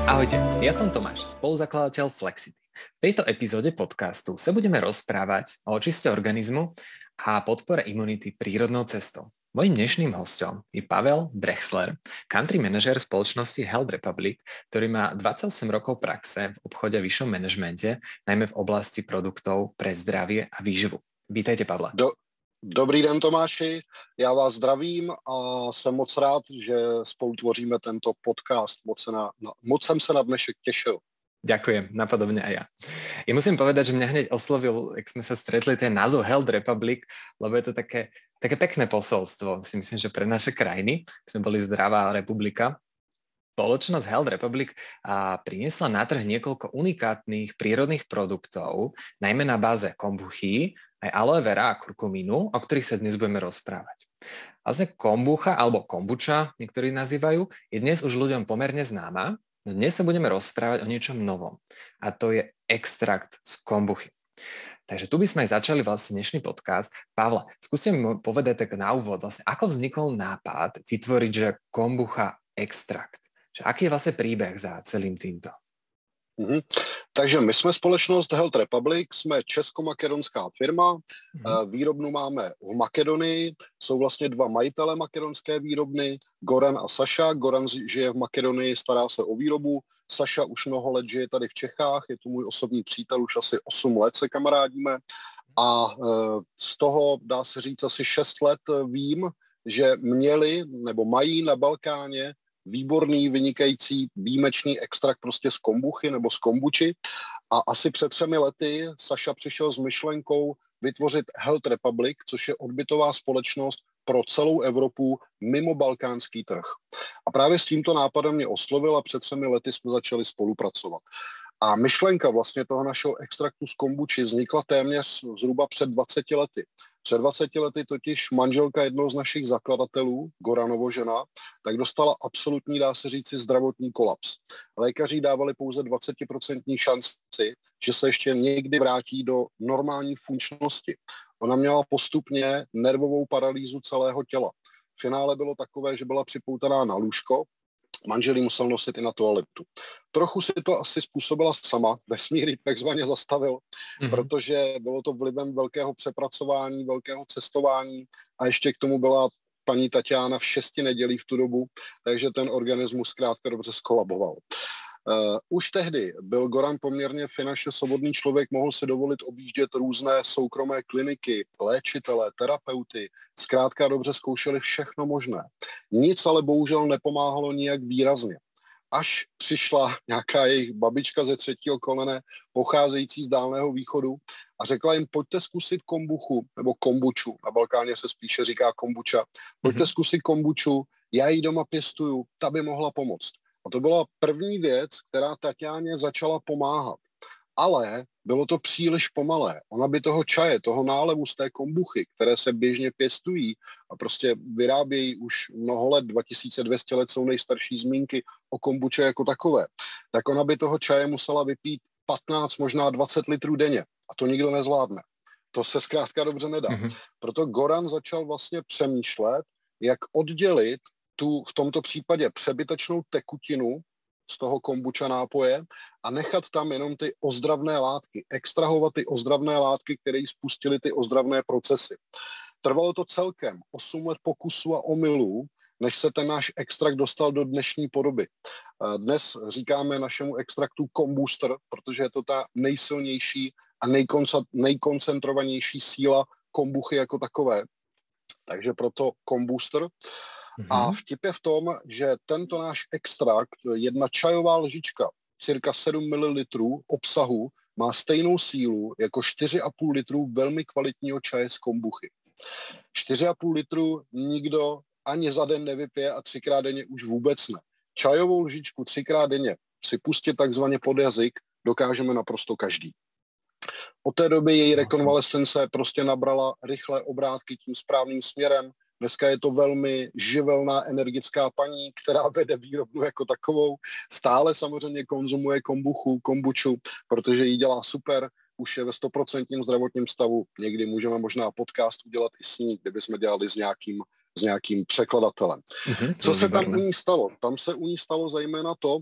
Ahojte, ja som Tomáš, spoluzakladateľ Flexity. V tejto epizóde podcastu sa budeme rozprávať o očiste organizmu a podpore imunity prírodnou cestou. Mojím dnešným hosťom je Pavel Drechsler, country manažer spoločnosti Health Republic, ktorý má 28 rokov praxe v obchode a vyššom manažmente, najmä v oblasti produktov pre zdravie a výživu. Vítajte, Pavle. Dobrý den, Tomáši, já vás zdravím a jsem moc rád, že spolu tvoříme tento podcast. Moc jsem se na dnešek těšil. Ďakujem, napodobne aj ja. Ja musím povedať, že mňa hneď oslovil, jak sme sa stretli, ten názov Health Republic, lebo je to také pekné posolstvo, si myslím, že pre naše krajiny. Sme boli zdravá republika. Spoločnosť Health Republic priniesla na trh niekoľko unikátnych prírodných produktov, najmä na báze kombuchy, aj aloe vera a kurkumínu, o ktorých sa dnes budeme rozprávať. Vlastne kombucha alebo kombuča, niektorí nazývajú, je dnes už ľuďom pomerne známa, no dnes sa budeme rozprávať o niečom novom a to je extrakt z kombuchy. Takže tu by sme aj začali vlastne dnešný podcast. Pavle, skúste mi povedať tak na úvod, vlastne ako vznikol nápad vytvoriť, že kombucha extrakt? Že aký je vlastne príbeh za celým týmto? Takže my jsme společnost Health Republic, jsme česko-makedonská firma, výrobnu máme v Makedonii, jsou vlastně dva majitele makedonské výrobny, Goran a Saša. Goran žije v Makedonii, stará se o výrobu, Saša už mnoho let žije tady v Čechách, je to můj osobní přítel, už asi 8 let se kamarádíme a z toho, dá se říct, asi 6 let vím, že měli nebo mají na Balkáně výborný, vynikající, výjimečný extrakt prostě z kombuchy nebo z kombuči a asi před 3 lety Saša přišel s myšlenkou vytvořit Health Republic, což je odbytová společnost pro celou Evropu mimo balkánský trh. A právě s tímto nápadem mě oslovil a před 3 lety jsme začali spolupracovat. A myšlenka vlastně toho našeho extraktu z kombuči vznikla téměř zhruba před 20 lety. Před 20 lety totiž manželka jednoho z našich zakladatelů, Goranovo žena, tak dostala absolutní, dá se říci, zdravotní kolaps. Lékaři dávali pouze 20% šanci, že se ještě někdy vrátí do normální funkčnosti. Ona měla postupně nervovou paralýzu celého těla. V finále bylo takové, že byla připoutaná na lůžko, manžel ji musel nosit i na toaletu. Trochu si to asi způsobila sama, vesmír ji takzvaně zastavil, protože bylo to vlivem velkého přepracování, velkého cestování a ještě k tomu byla paní Tatiana v 6 nedělích v tu dobu, takže ten organismus zkrátka dobře skolaboval. Už tehdy byl Goran poměrně finančně svobodný člověk, mohl si dovolit objíždět různé soukromé kliniky, léčitele, terapeuty, zkrátka dobře zkoušeli všechno možné. Nic ale bohužel nepomáhalo nijak výrazně. Až přišla nějaká jejich babička ze 3. kolene, pocházející z Dálného východu a řekla jim, pojďte zkusit kombuchu, nebo kombuču, na Balkáně se spíše říká kombuča, pojďte zkusit kombuču, já ji doma pěstuju, ta by mohla pomoct. A to byla první věc, která Tatiáně začala pomáhat. Ale bylo to příliš pomalé. Ona by toho čaje, toho nálevu z té kombuchy, které se běžně pěstují a prostě vyrábějí už mnoho let, 2200 let jsou nejstarší zmínky o kombuče jako takové, tak ona by toho čaje musela vypít 15, možná 20 litrů denně. A to nikdo nezvládne. To se zkrátka dobře nedá. Proto Goran začal vlastně přemýšlet, jak oddělit tu v tomto případě přebytečnou tekutinu z toho kombuča nápoje a nechat tam jenom ty ozdravné látky, extrahovat ty ozdravné látky, které spustily ty ozdravné procesy. Trvalo to celkem 8 let pokusů a omylů, než se ten náš extrakt dostal do dnešní podoby. Dnes říkáme našemu extraktu kombooster, protože je to ta nejsilnější a nejkoncentrovanější síla kombuchy jako takové. Takže proto kombooster. A vtip je v tom, že tento náš extrakt, jedna čajová lžička, cirka 7 ml obsahu, má stejnou sílu jako 4,5 litru velmi kvalitního čaje z kombuchy. 4,5 litru nikdo ani za den nevypije a 3krát denně už vůbec ne. Čajovou lžičku 3krát denně si pustit takzvaně pod jazyk dokážeme naprosto každý. Od té doby její rekonvalescence prostě nabrala rychlé obrátky tím správným směrem. Dneska je to velmi živelná, energická paní, která vede výrobnu jako takovou. Stále samozřejmě konzumuje kombuču, protože jí dělá super. Už je ve 100% zdravotním stavu. Někdy můžeme možná podcast udělat i s ní, kdyby jsme dělali s nějakým překladatelem. Co se tam u ní stalo? Tam se u ní stalo zejména to,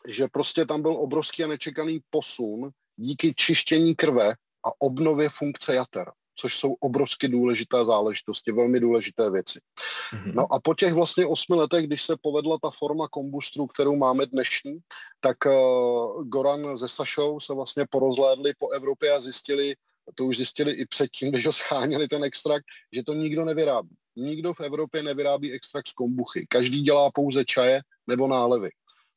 že prostě tam byl obrovský a nečekaný posun díky čištění krve a obnově funkce jater, což jsou obrovsky důležité záležitosti, velmi důležité věci. No a po těch vlastně 8 letech, když se povedla ta forma kombustru, kterou máme dnešní, tak Goran se Sašou se vlastně porozhlédli po Evropě a to už zjistili i předtím, když ho scháněli ten extrakt, že to nikdo nevyrábí. Nikdo v Evropě nevyrábí extrakt z kombuchy. Každý dělá pouze čaje nebo nálevy.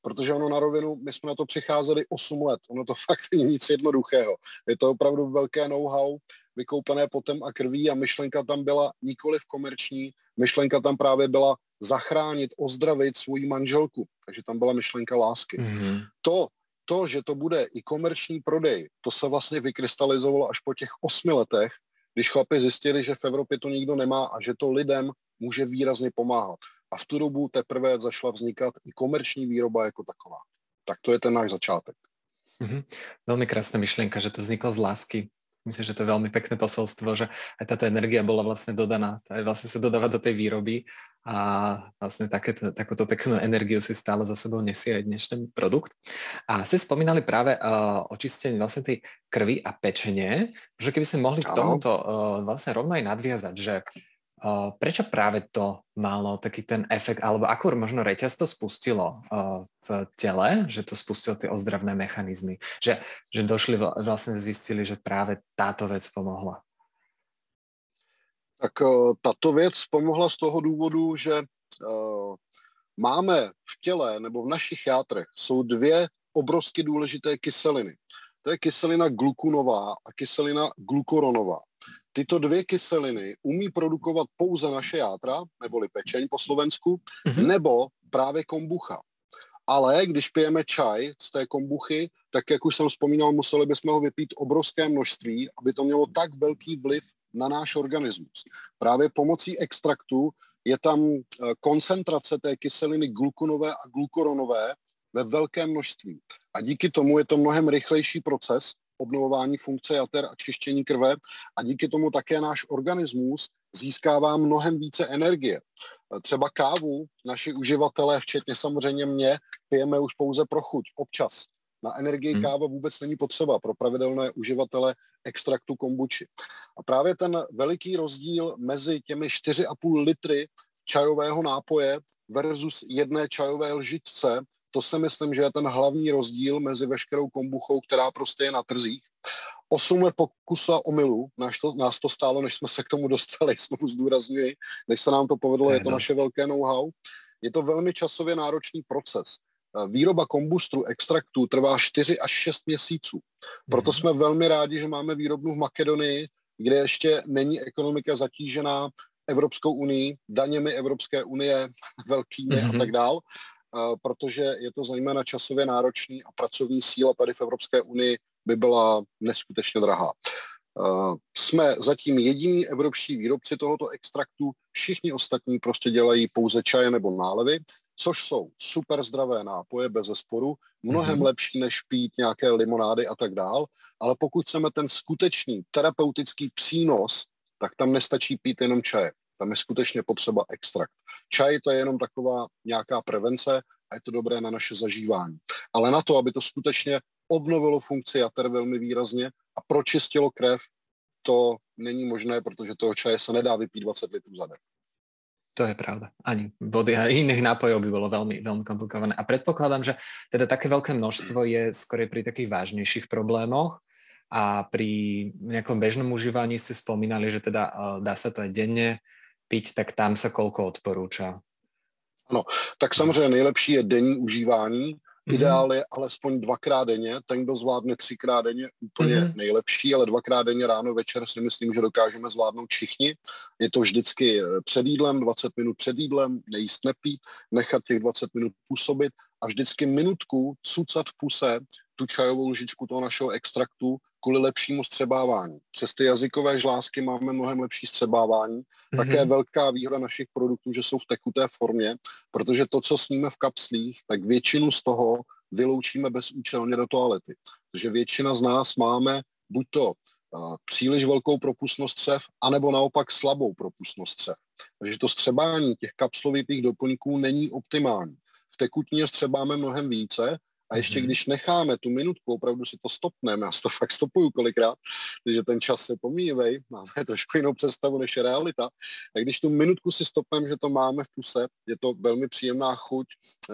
Protože ono na rovinu, my jsme na to přicházeli 8 let. Ono to fakt není nic jednoduchého. Je to opravdu velké know-how, vykoupené potem a krví a myšlenka tam byla nikoliv komerční, myšlenka tam právě byla zachránit, ozdravit svoji manželku. Takže tam byla myšlenka lásky. To, že to bude i komerční prodej, to se vlastně vykrystalizovalo až po těch 8 letech, když chlapi zjistili, že v Evropě to nikdo nemá a že to lidem může výrazně pomáhat. A v tu dobu teprve zašla vznikat i komerční výroba jako taková. Tak to je ten náš začátek. Veľmi krásna myšlienka, že to vzniklo z lásky. Myslím, že to je veľmi pekné posolstvo, že aj táto energia bola vlastne dodaná, aj vlastne sa dodáva do tej výroby a vlastne takúto peknú energiu si stále za sebou nesie aj dnešný produkt. A ste spomínali práve očistenie vlastne tej krvi a pečenie, že keby sme mohli k tomuto vlastne rovno aj nadviazať, že prečo práve to malo taký ten efekt, alebo ako možno reťaz to spustilo v tele, že to spustilo tie ozdravné mechanizmy, že došli, vlastne zistili, že práve táto vec pomohla? Tak tato věc pomohla z toho důvodu, že máme v těle nebo v našich játrech jsou 2 obrovsky důležité kyseliny. To je kyselina glukunová a kyselina glukoronová. Tyto 2 kyseliny umí produkovat pouze naše játra, neboli pečeň po slovensku, nebo právě kombucha. Ale když pijeme čaj z té kombuchy, tak jak už jsem vzpomínal, museli bychom ho vypít obrovské množství, aby to mělo tak velký vliv na náš organismus. Právě pomocí extraktu je tam koncentrace té kyseliny glukonové a glukoronové ve velkém množství. A díky tomu je to mnohem rychlejší proces obnovování funkce jater a čištění krve a díky tomu také náš organismus získává mnohem více energie. Třeba kávu naši uživatelé, včetně samozřejmě mě, pijeme už pouze pro chuť, občas. Na energii káva vůbec není potřeba pro pravidelné uživatele extraktu kombuči. A právě ten veliký rozdíl mezi těmi 4,5 litry čajového nápoje versus 1 čajové lžičce, to si myslím, že je ten hlavní rozdíl mezi veškerou kombuchou, která prostě je na trzích. 8 let pokusu a omylu nás to stálo, než jsme se k tomu dostali, znovu zdůrazňuji, než se nám to povedlo, je to naše velké know-how. Je to velmi časově náročný proces. Výroba kombustru, extraktu trvá 4 až 6 měsíců. Proto jsme velmi rádi, že máme výrobnu v Makedonii, kde ještě není ekonomika zatížená Evropskou unii, daněmi Evropské unie, velkými a tak dál, protože je to zejména časově náročný a pracovní síla tady v Evropské unii by byla neskutečně drahá. Jsme zatím jediní evropští výrobci tohoto extraktu, všichni ostatní prostě dělají pouze čaje nebo nálevy, což jsou super zdravé nápoje bez zesporu, mnohem lepší než pít nějaké limonády a tak dál, ale pokud chceme ten skutečný terapeutický přínos, tak tam nestačí pít jenom čaje. Tam je skutečně potřeba extrakt. Čaj to je jenom taková nějaká prevence a je to dobré na naše zažívání. Ale na to, aby to skutečně obnovilo funkci jater velmi výrazně a pročistilo krev, to není možné, protože toho čaje se nedá vypít 20 litrů za den. To je pravda. Ani vody a iných nápojov by bolo veľmi, veľmi komplikované. A predpokladám, že teda také veľké množstvo je skôr pri takých vážnejších problémoch a pri nejakom bežnom užívaní ste spomínali, že teda dá sa to aj denne piť, tak tam sa koľko odporúča? Ano, tak samozřejmě nejlepší je denní užívání. Ideál je alespoň 2krát denně. Ten, kdo zvládne 3krát denně, úplně nejlepší, ale 2krát denně ráno, večer si myslím, že dokážeme zvládnout všichni. Je to vždycky před jídlem, 20 minut před jídlem, nejíst, nepít, nechat těch 20 minut působit a vždycky minutku cucat v puse tu čajovou lžičku toho našeho extraktu kvůli lepšímu střebávání. Přes ty jazykové žlázky máme mnohem lepší střebávání. Také velká výhoda našich produktů, že jsou v tekuté formě, protože to, co sníme v kapslích, tak většinu z toho vyloučíme bezúčelně do toalety. Takže většina z nás máme buď to příliš velkou propustnost střev, anebo naopak slabou propustnost střev. Takže to střebání těch kapslovitých doplňků není optimální. V tekutině střebáme mnohem více A ještě když necháme tu minutku, opravdu si to stopneme, já si to fakt stopuju kolikrát, takže ten čas je pomíjivej, máme trošku jinou představu, než je realita. A když tu minutku si stopneme, že to máme v puse, je to velmi příjemná chuť,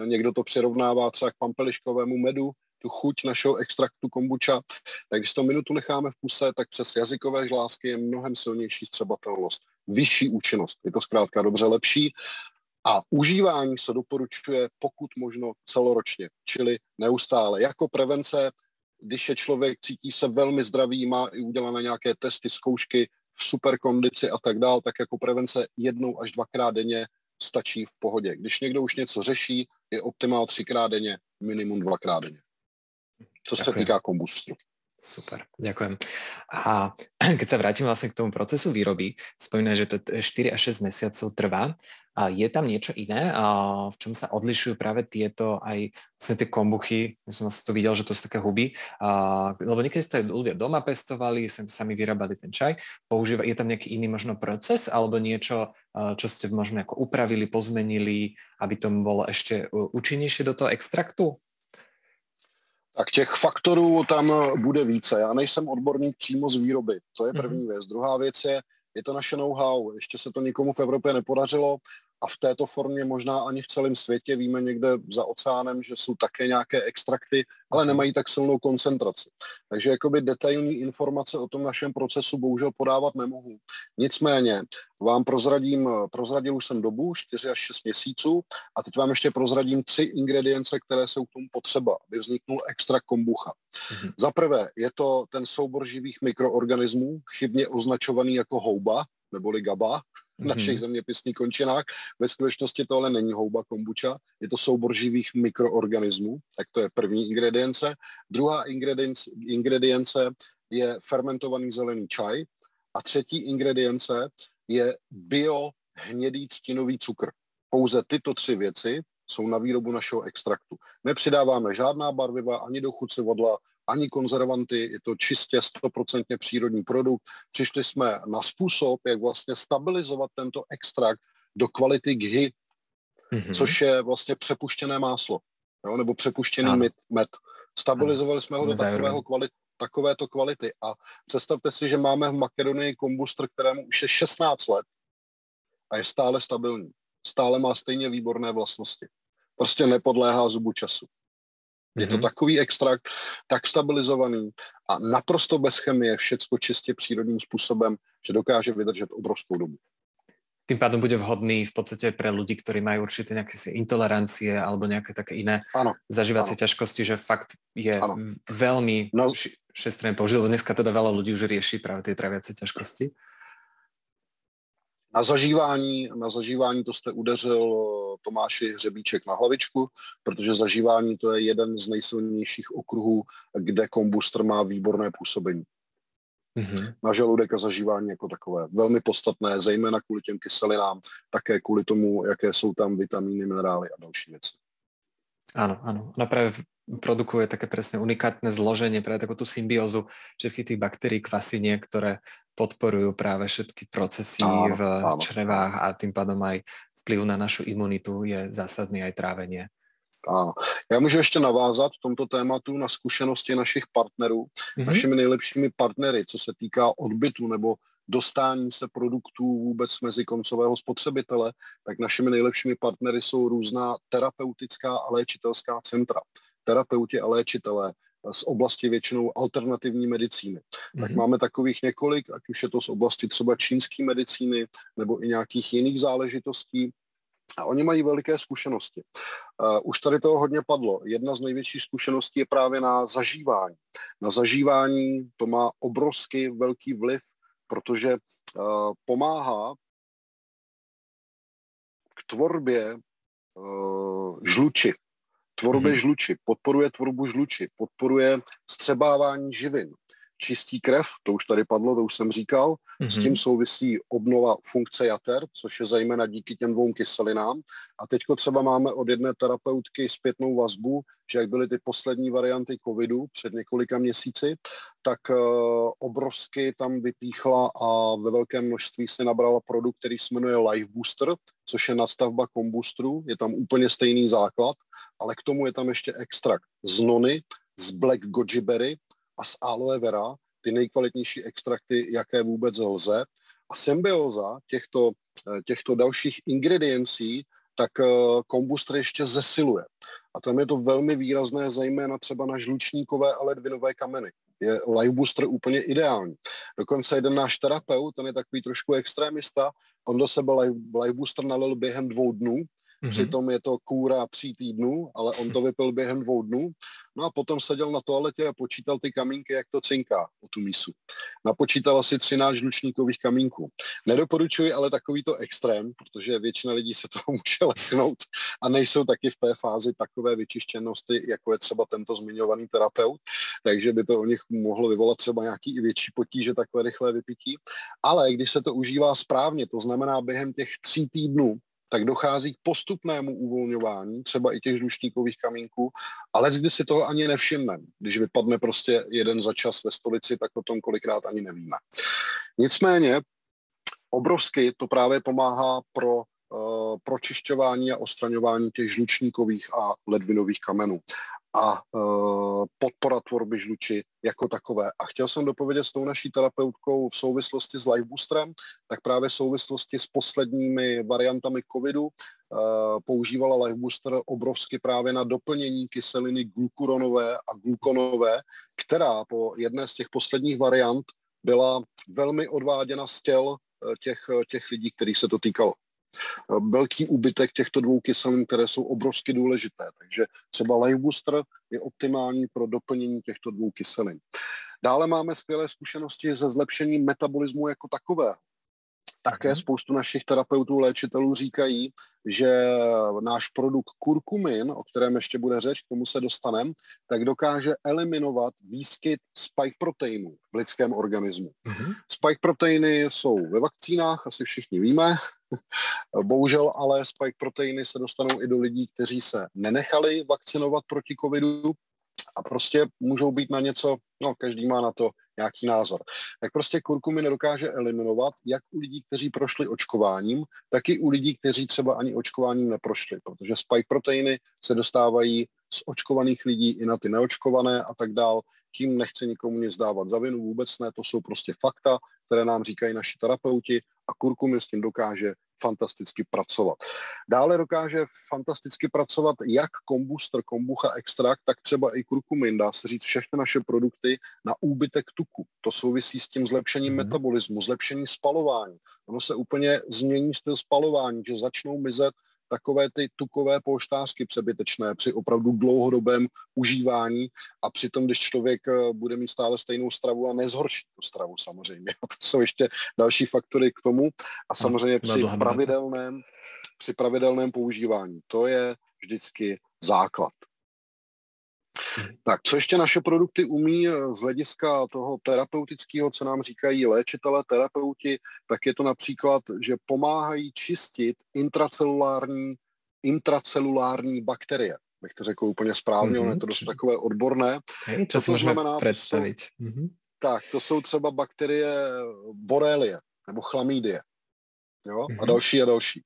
někdo to přirovnává třeba k pampeliškovému medu, tu chuť našeho extraktu kombucha, tak když to minutu necháme v puse, tak přes jazykové žlázky je mnohem silnější střebatelnost, vyšší účinnost, je to zkrátka dobře lepší. A užívání se doporučuje pokud možno celoročně, čili neustále. Jako prevence, když je člověk, cítí se velmi zdravý, má i udělané nějaké testy, zkoušky v super kondici a tak dál, tak jako prevence 1 až 2krát denně stačí v pohodě. Když někdo už něco řeší, je optimál 3krát denně, minimum 2krát denně. Co se týká kombustru. Super, ďakujem. A keď sa vrátim vlastne k tomu procesu výroby, spomínaš, že to 4 až 6 mesiacov trvá. A je tam niečo iné, v čom sa odlišujú práve tieto aj vlastne tie kombuchy? Ja som vlastne to videl, že to sú také huby, lebo niekedy to aj ľudia doma pestovali, sami vyrábali ten čaj. Je tam nejaký iný možno proces alebo niečo, čo ste možno ako upravili, pozmenili, aby to bolo ešte účinnejšie do toho extraktu? Tak těch faktorů tam bude více. Já nejsem odborník přímo z výroby. To je první věc. Druhá věc je to naše know-how. Ještě se to nikomu v Evropě nepodařilo a v této formě možná ani v celém světě. Víme někde za oceánem, že jsou také nějaké extrakty, ale nemají tak silnou koncentraci. Takže jakoby detailní informace o tom našem procesu bohužel podávat nemohu. Nicméně vám prozradil už jsem dobu 4 až 6 měsíců a teď vám ještě prozradím 3 ingredience, které jsou k tomu potřeba, aby vzniknul extrakt kombucha. Za prvé je to ten soubor živých mikroorganismů, chybně označovaný jako houba, neboli GABA v našich zeměpisných končinách. Ve skutečnosti to ale není houba kombucha, je to soubor živých mikroorganismů, tak to je první ingredience. Druhá ingredience je fermentovaný zelený čaj a třetí ingredience je hnědý třtinový cukr. Pouze tyto 3 věci jsou na výrobu našeho extraktu. Nepřidáváme žádná barviva ani do chucivadla, ani konzervanty, je to čistě 100% přírodní produkt. Přišli jsme na způsob, jak vlastně stabilizovat tento extrakt do kvality GHI, což je vlastně přepuštěné máslo, jo, nebo přepuštěný med. Stabilizovali jsme ho do takovéto kvality a představte si, že máme v Makedonii kombustr, kterému už je 16 let a je stále stabilní. Stále má stejně výborné vlastnosti. Prostě nepodléhá zubu času. Je to takový extrakt, tak stabilizovaný a naprosto bez chemie, všecko čistě přírodním způsobem, že dokáže vydržet obrovskou dobu. Tým pádom bude vhodný v podstate pre ľudí, ktorí majú určité nejaké intolerancie alebo nejaké také iné zažívacie ťažkosti, že fakt je veľmi všestranne použiť, lebo dneska teda veľa ľudí už rieši práve tie traviace ťažkosti. Na zažívání to jste udeřil Tomáši hřebíček na hlavičku, protože zažívání to je jeden z nejsilnějších okruhů, kde kombustr má výborné působení. Na žaludek a zažívání jako takové. Velmi podstatné, zejména kvůli těm kyselinám, také kvůli tomu, jaké jsou tam vitamíny, minerály a další věci. Áno. Ona práve produkuje také presne unikátne zloženie, práve takú tú symbiózu všetkých tých baktérií, kvasiniek, ktoré podporujú práve všetky procesy v črevách a tým pádom aj vplyv na našu imunitu je zásadný aj trávenie. Ano. Já můžu ještě navázat v tomto tématu na zkušenosti našich partnerů, našimi nejlepšími partnery, co se týká odbytu nebo dostání se produktů vůbec mezi koncového spotřebitele, tak našimi nejlepšími partnery jsou různá terapeutická a léčitelská centra. Terapeuti a léčitelé z oblasti většinou alternativní medicíny. Tak máme takových několik, ať už je to z oblasti třeba čínské medicíny nebo i nějakých jiných záležitostí. A oni mají veliké zkušenosti. Už tady toho hodně padlo. Jedna z největších zkušeností je právě na zažívání. Na zažívání to má obrovský velký vliv, protože pomáhá k tvorbě žluči. Podporuje tvorbu žluči, podporuje střebávání živin. čistí krev, to už tady padlo, to už jsem říkal. S tím souvisí obnova funkce jater, což je zejména díky těm 2 kyselinám. A teďko třeba máme od jedné terapeutky zpětnou vazbu, že jak byly ty poslední varianty covidu před několika měsíci, tak obrovsky tam vypíchla a ve velkém množství se nabrala produkt, který se jmenuje Life Booster, což je nadstavba Combustru, je tam úplně stejný základ, ale k tomu je tam ještě extrakt z nony, z black goji berry a z aloe vera, ty nejkvalitnější extrakty, jaké vůbec lze. A symbióza těchto dalších ingrediencí tak kombustr ještě zesiluje. A tam je to velmi výrazné, zejména třeba na žlučníkové a ledvinové kameny. Je Life Booster úplně ideální. Dokonce jeden náš terapeut, ten je takový trošku extrémista, on do sebe Life Booster nalil během 2 dnů, přitom je to kůra 3 týdnů, ale on to vypil během 2 dnů. No a potom seděl na toaletě a počítal ty kamínky, jak to cinká o tu mísu. Napočítal asi 13 žlučníkových kamínků. Nedoporučuji ale takovýto extrém, protože většina lidí se toho může leknout a nejsou taky v té fázi takové vyčištěnosti, jako je třeba tento zmiňovaný terapeut, takže by to u nich mohlo vyvolat třeba nějaký i větší potíže, takové rychlé vypití. Ale když se to užívá správně, to znamená během těch 3 týdnů, tak dochází k postupnému uvolňování, třeba i těch žlučníkových kamínků, ale když si toho ani nevšimneme. Když vypadne prostě jeden za čas ve stolici, tak o tom kolikrát ani nevíme. Nicméně obrovsky to právě pomáhá pro pročišťování a odstraňování těch žlučníkových a ledvinových kamenů a podpora tvorby žluči jako takové. A chtěl jsem dopovědět s tou naší terapeutkou v souvislosti s Life Boosterem, tak právě v souvislosti s posledními variantami covidu používala Life Booster obrovsky právě na doplnění kyseliny glukuronové a glukonové, která po jedné z těch posledních variant byla velmi odváděna z těl těch lidí, kterých se to týkalo. Velký úbytek těchto 2 kyselin, které jsou obrovsky důležité. Takže třeba Life Booster je optimální pro doplnění těchto 2 kyselin. Dále máme skvělé zkušenosti se zlepšením metabolismu jako takového. Také spoustu našich terapeutů, léčitelů říkají, že náš produkt kurkumin, o kterém ještě bude řeč, k tomu se dostaneme, tak dokáže eliminovat výskyt spike proteinů v lidském organismu. Spike proteiny jsou ve vakcínách, asi všichni víme. Bohužel ale spike proteiny se dostanou i do lidí, kteří se nenechali vakcinovat proti covidu a prostě můžou být na něco, no každý má na to nějaký názor. Tak prostě kurkumin dokáže eliminovat jak u lidí, kteří prošli očkováním, tak i u lidí, kteří třeba ani očkováním neprošli, protože spike proteiny se dostávají z očkovaných lidí i na ty neočkované a tak dál. Tím nechci nikomu nic dávat za vinu, vůbec ne, to jsou prostě fakta, které nám říkají naši terapeuti a kurkumin s tím dokáže fantasticky pracovat. Dále dokáže fantasticky pracovat jak kombustr, kombucha extrakt, tak třeba i kurkumin, dá se říct všechny naše produkty na úbytek tuku. To souvisí s tím zlepšením metabolismu, zlepšení spalování. Ono se úplně změní styl spalování, že začnou mizet takové ty tukové polštářky přebytečné při opravdu dlouhodobém užívání a přitom, když člověk bude mít stále stejnou stravu a nezhorší tu stravu samozřejmě. A to jsou ještě další faktory k tomu a samozřejmě při pravidelném používání. To je vždycky základ. Tak, co ještě naše produkty umí z hlediska toho terapeutického, co nám říkají léčitelé, terapeuti, tak je to například, že pomáhají čistit intracelulární bakterie. Bych to řekl úplně správně, ono je to dost takové odborné. Hej, co to znamená představit? Tak, to jsou třeba bakterie Borrelie nebo chlamydie. Jo? A další a další.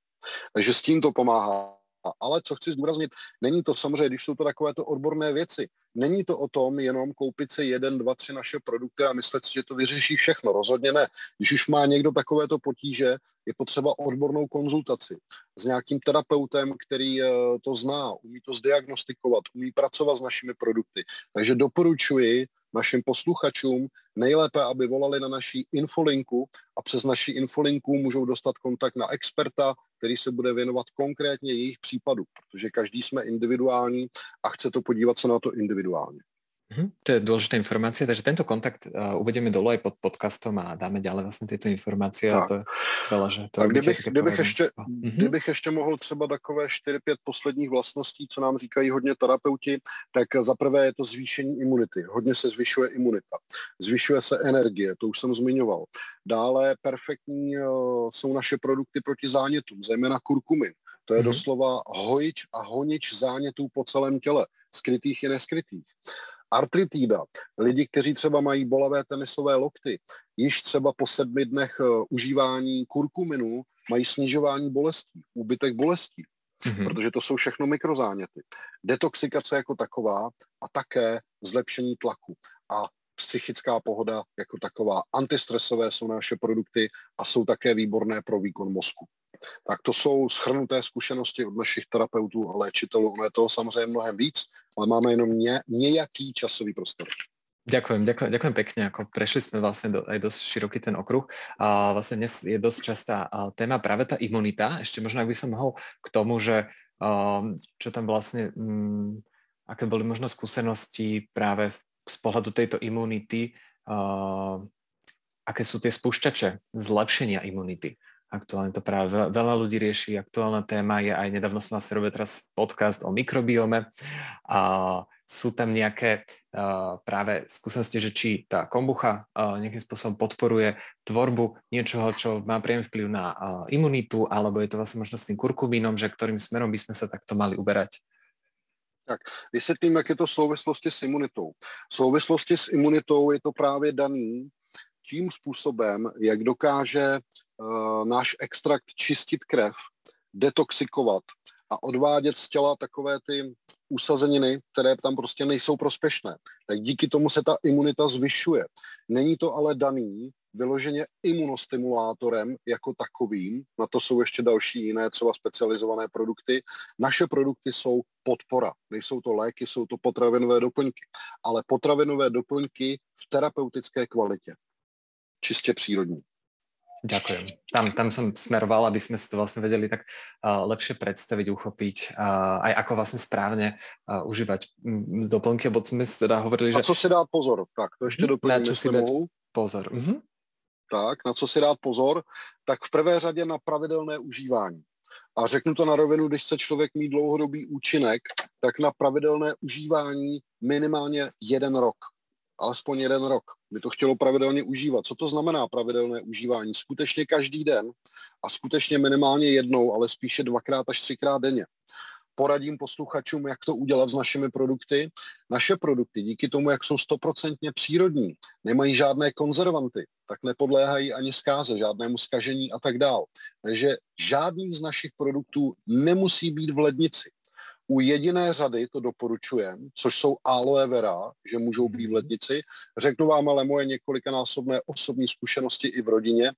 Takže s tím to pomáhá. Ale co chci zdůraznit, není to samozřejmě, když jsou to takovéto odborné věci, není to o tom jenom koupit si 1, 2, 3 naše produkty a myslet si, že to vyřeší všechno. Rozhodně ne. Když už má někdo takovéto potíže, je potřeba odbornou konzultaci s nějakým terapeutem, který to zná, umí to zdiagnostikovat, umí pracovat s našimi produkty. Takže doporučuji našim posluchačům nejlépe, aby volali na naší infolinku a přes naši infolinku můžou dostat kontakt na experta, který se bude věnovat konkrétně jejich případu, protože každý jsme individuální a chce to podívat se na to individuálně. To je dôležitá informácia, takže tento kontakt uvedieme dole aj pod podcastom a dáme ďalej vlastne tieto informácie a Tak. to je skvelé, že to A robíte také poradenstvo. kdybych ještě mohl třeba takové 4-5 posledních vlastností, co nám říkají hodně terapeuti, tak zaprvé je to zvýšení imunity. Hodně se zvyšuje imunita. Zvyšuje se energie, to už jsem zmiňoval. Dále perfektní jsou naše produkty proti zánětům, zejména kurkumin. To je doslova hojič a honič zánětů po celém těle, skrytých i neskrytých. Artritída, lidi, kteří třeba mají bolavé tenisové lokty, již třeba po 7 dnech užívání kurkuminu mají snižování bolestí, úbytek bolestí, protože to jsou všechno mikrozáněty. Detoxikace jako taková a také zlepšení tlaku a psychická pohoda jako taková. Antistresové jsou naše produkty a jsou také výborné pro výkon mozku. Tak to jsou shrnuté zkušenosti od našich terapeutů a léčitelů. Ono je toho samozřejmě mnohem víc, ale máme jenom nějaký časový prostor. Ďakujem pekne, ako prešli sme vlastne aj dosť široký ten okruh. A vlastne dnes je dosť častá téma práve tá imunita. Ešte možno, ak by som mohol k tomu, že čo tam vlastne, aké boli možno skúsenosti práve z pohľadu tejto imunity, aké sú tie spúšťače zlepšenia imunity. Aktuálne to práve veľa ľudí rieši. Aktuálna téma je aj, nedávno som asi robil teraz podcast o mikrobiome a sú tam nejaké práve skúsenosti, že či tá kombucha nejakým spôsobom podporuje tvorbu niečoho, čo má priamy vplyv na imunitu, alebo je to vlastne možno s tým kurkumínom, že ktorým smerom by sme sa takto mali uberať? Tak, vysvětlím, jak je to v souvislosti s imunitou. V souvislosti s imunitou je to právě daný tím způsobem, jak dokáže náš extrakt čistit krev, detoxikovat a odvádět z těla takové ty usazeniny, které tam prostě nejsou prospěšné. Tak díky tomu se ta imunita zvyšuje. Není to ale daný vyloženě imunostimulátorem jako takovým, na to jsou ještě další jiné třeba specializované produkty. Naše produkty jsou podpora, nejsou to léky, jsou to potravinové doplňky, ale potravinové doplňky v terapeutické kvalitě, čistě přírodní. Ďakujem. Tam som smeroval, aby sme si to vlastne vedeli tak lepšie predstaviť, uchopiť, aj ako vlastne správne užívať doplnky, lebo sme si teda hovorili, že... Na co si dát pozor? Tak, to ještě doplním, jestli mohu. Pozor. Tak, na co si dát pozor? Tak v prvé řadě na pravidelné užívání. A řeknu to na rovinu, když chce člověk mít dlouhodobý účinek, tak na pravidelné užívání minimálně 1 rok. Alespoň 1 rok by to chtělo pravidelně užívat. Co to znamená pravidelné užívání? Skutečně každý den a skutečně minimálně jednou, ale spíše 2x až 3x denně. Poradím posluchačům, jak to udělat s našimi produkty. Naše produkty, díky tomu, jak jsou 100% přírodní, nemají žádné konzervanty, tak nepodléhají ani zkáze, žádnému zkažení a tak dál. Takže žádný z našich produktů nemusí být v lednici. U jediné řady to doporučujem, což jsou aloe vera, že můžou být v lednici. Řeknu vám ale moje několikanásobné osobní zkušenosti i v rodině.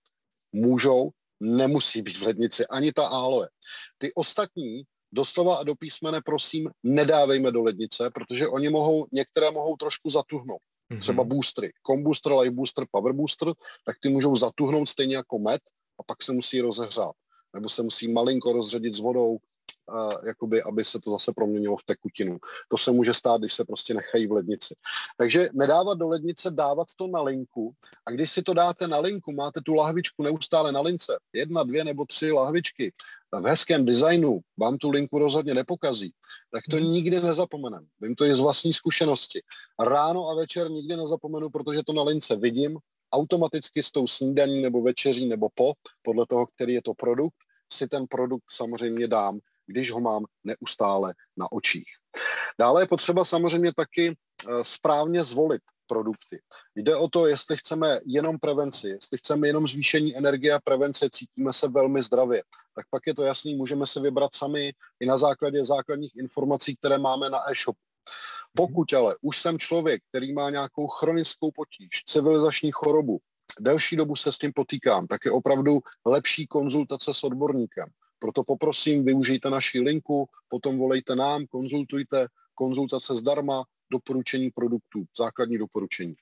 Můžou, nemusí být v lednici, ani ta aloe. Ty ostatní doslova a do písmene, prosím, nedávejme do lednice, protože některé mohou trošku zatuhnout. Třeba boostry, Combooster, Life Booster, Power Booster, tak ty můžou zatuhnout stejně jako med a pak se musí rozehřát. Nebo se musí malinko rozředit s vodou, jakoby, aby se to zase proměnilo v tekutinu. To se může stát, když se prostě nechají v lednici. Takže nedávat do lednice, dávat to na linku a když si to dáte na linku, máte tu lahvičku neustále na lince, 1, 2 nebo 3 lahvičky v hezkém designu, vám tu linku rozhodně nepokazí, tak to nikdy nezapomenem. Vím to i z vlastní zkušenosti. Ráno a večer nikdy nezapomenu, protože to na lince vidím, automaticky s tou snídaní nebo večeří nebo podle toho, který je to produkt, si ten produkt samozřejmě dám, když ho mám neustále na očích. Dále je potřeba samozřejmě taky správně zvolit produkty. Jde o to, jestli chceme jenom prevenci, jestli chceme jenom zvýšení energie a prevence, cítíme se velmi zdravě, tak pak je to jasný, můžeme se vybrat sami i na základě základních informací, které máme na e-shopu. Pokud ale už jsem člověk, který má nějakou chronickou potíž, civilizační chorobu, delší dobu se s tím potýkám, tak je opravdu lepší konzultace s odborníkem. Proto poprosím, využijte naši linku, potom volejte nám, konzultujte, konzultace zdarma, doporučení produktů, základní doporučení.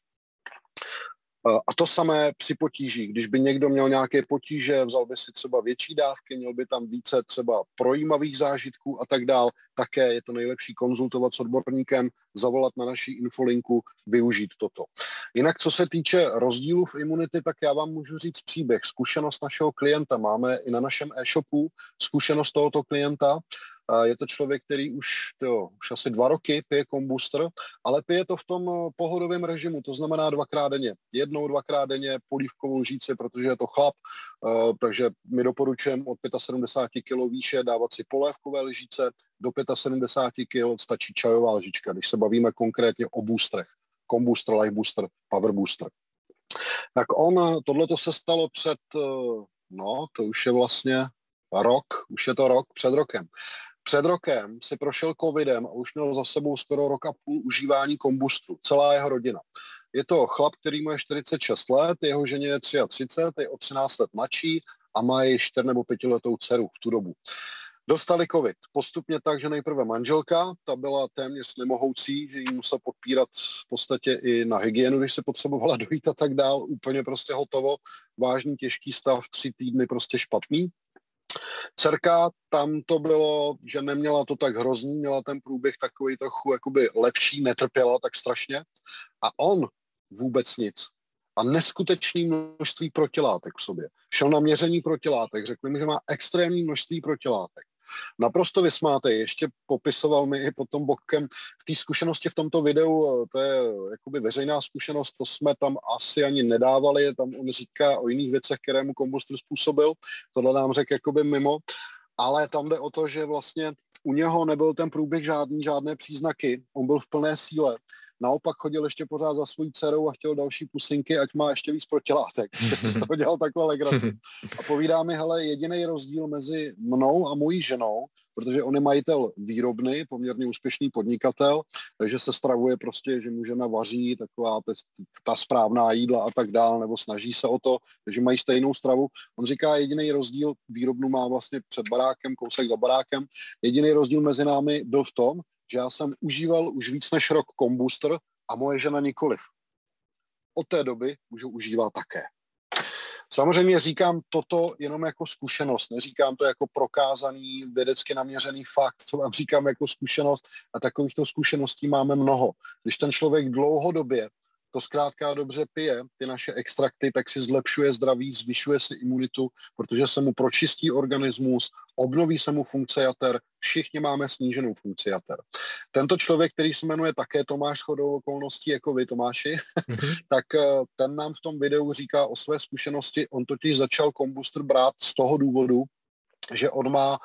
A to samé při potížích. Když by někdo měl nějaké potíže, vzal by si třeba větší dávky, měl by tam více třeba projímavých zážitků a tak dál, také je to nejlepší konzultovat s odborníkem, zavolat na naší infolinku, využít toto. Jinak, co se týče rozdílů v imunity, tak já vám můžu říct příběh, zkušenost našeho klienta. Máme i na našem e-shopu zkušenost tohoto klienta. Je to člověk, který už asi 2 roky pije Combooster, ale pije to v tom pohodovém režimu, to znamená 2krát denně. 1-2krát denně polívkovou lžíci, protože je to chlap, takže my doporučujeme od 75 kg výše dávat si polévkové lžíce, do 75 kg stačí čajová lžička, když se bavíme konkrétně o boostrech. Combooster, Life Booster, Power Booster. Tak tohleto se stalo to už je vlastně před rokem. Před rokem si prošel covidem a už měl za sebou skoro 1,5 roku užívání Comboosteru. Celá jeho rodina. Je to chlap, který mu je 46 let, jeho ženě je 33, je o 13 let mladší a má i 4 nebo 5letou dceru v tu dobu. Dostali covid. Postupně tak, že nejprve manželka, ta byla téměř nemohoucí, že jí musela podpírat v podstatě i na hygienu, když se potřebovala dojít a tak dál. Úplně prostě hotovo. Vážný, těžký stav, 3 týdny prostě špatný. Dcerka, tam to bylo, že neměla to tak hrozný, měla ten průběh takový trochu jakoby lepší, netrpěla tak strašně. A on vůbec nic. A neskutečné množství protilátek v sobě. Šel na měření protilátek, řekli mi, že má extrémní množství protilátek. Naprosto vysmátej, ještě popisoval mi i potom bokem v té zkušenosti v tomto videu, to je jakoby veřejná zkušenost, to jsme tam asi ani nedávali, tam on říká o jiných věcech, které mu Combooster způsobil, tohle nám řekl jakoby mimo, ale tam jde o to, že vlastně u něho nebyl ten průběh žádné příznaky, on byl v plné síle. Naopak chodil ještě pořád za svojí dcerou a chtěl další pusinky, ať má ještě víc protilátek. Že si z toho dělal takhle legraci. A povídá mi, hele, jediný rozdíl mezi mnou a mojí ženou, protože on je majitel výrobny, poměrně úspěšný podnikatel, takže se stravuje prostě, že mu žena vaří taková ta správná jídla a tak dál, nebo snaží se o to, takže mají stejnou stravu. On říká, jediný rozdíl, výrobnu má vlastně před barákem, kousek za barákem, jediný rozdíl mezi námi byl v tom, že já jsem užíval už víc než rok Combooster a moje žena nikoliv. Od té doby můžu užívat také. Samozřejmě říkám toto jenom jako zkušenost, neříkám to jako prokázaný, vědecky naměřený fakt, to vám říkám jako zkušenost a takovýchto zkušeností máme mnoho. Když ten člověk dlouhodobě to zkrátka dobře pije, ty naše extrakty, tak si zlepšuje zdraví, zvyšuje si imunitu, protože se mu pročistí organismus, obnoví se mu funkce jater, všichni máme sníženou funkci jater. Tento člověk, který se jmenuje také Tomáš shodou okolností, jako vy, Tomáši, tak ten nám v tom videu říká o své zkušenosti. On totiž začal Combooster brát z toho důvodu, že on má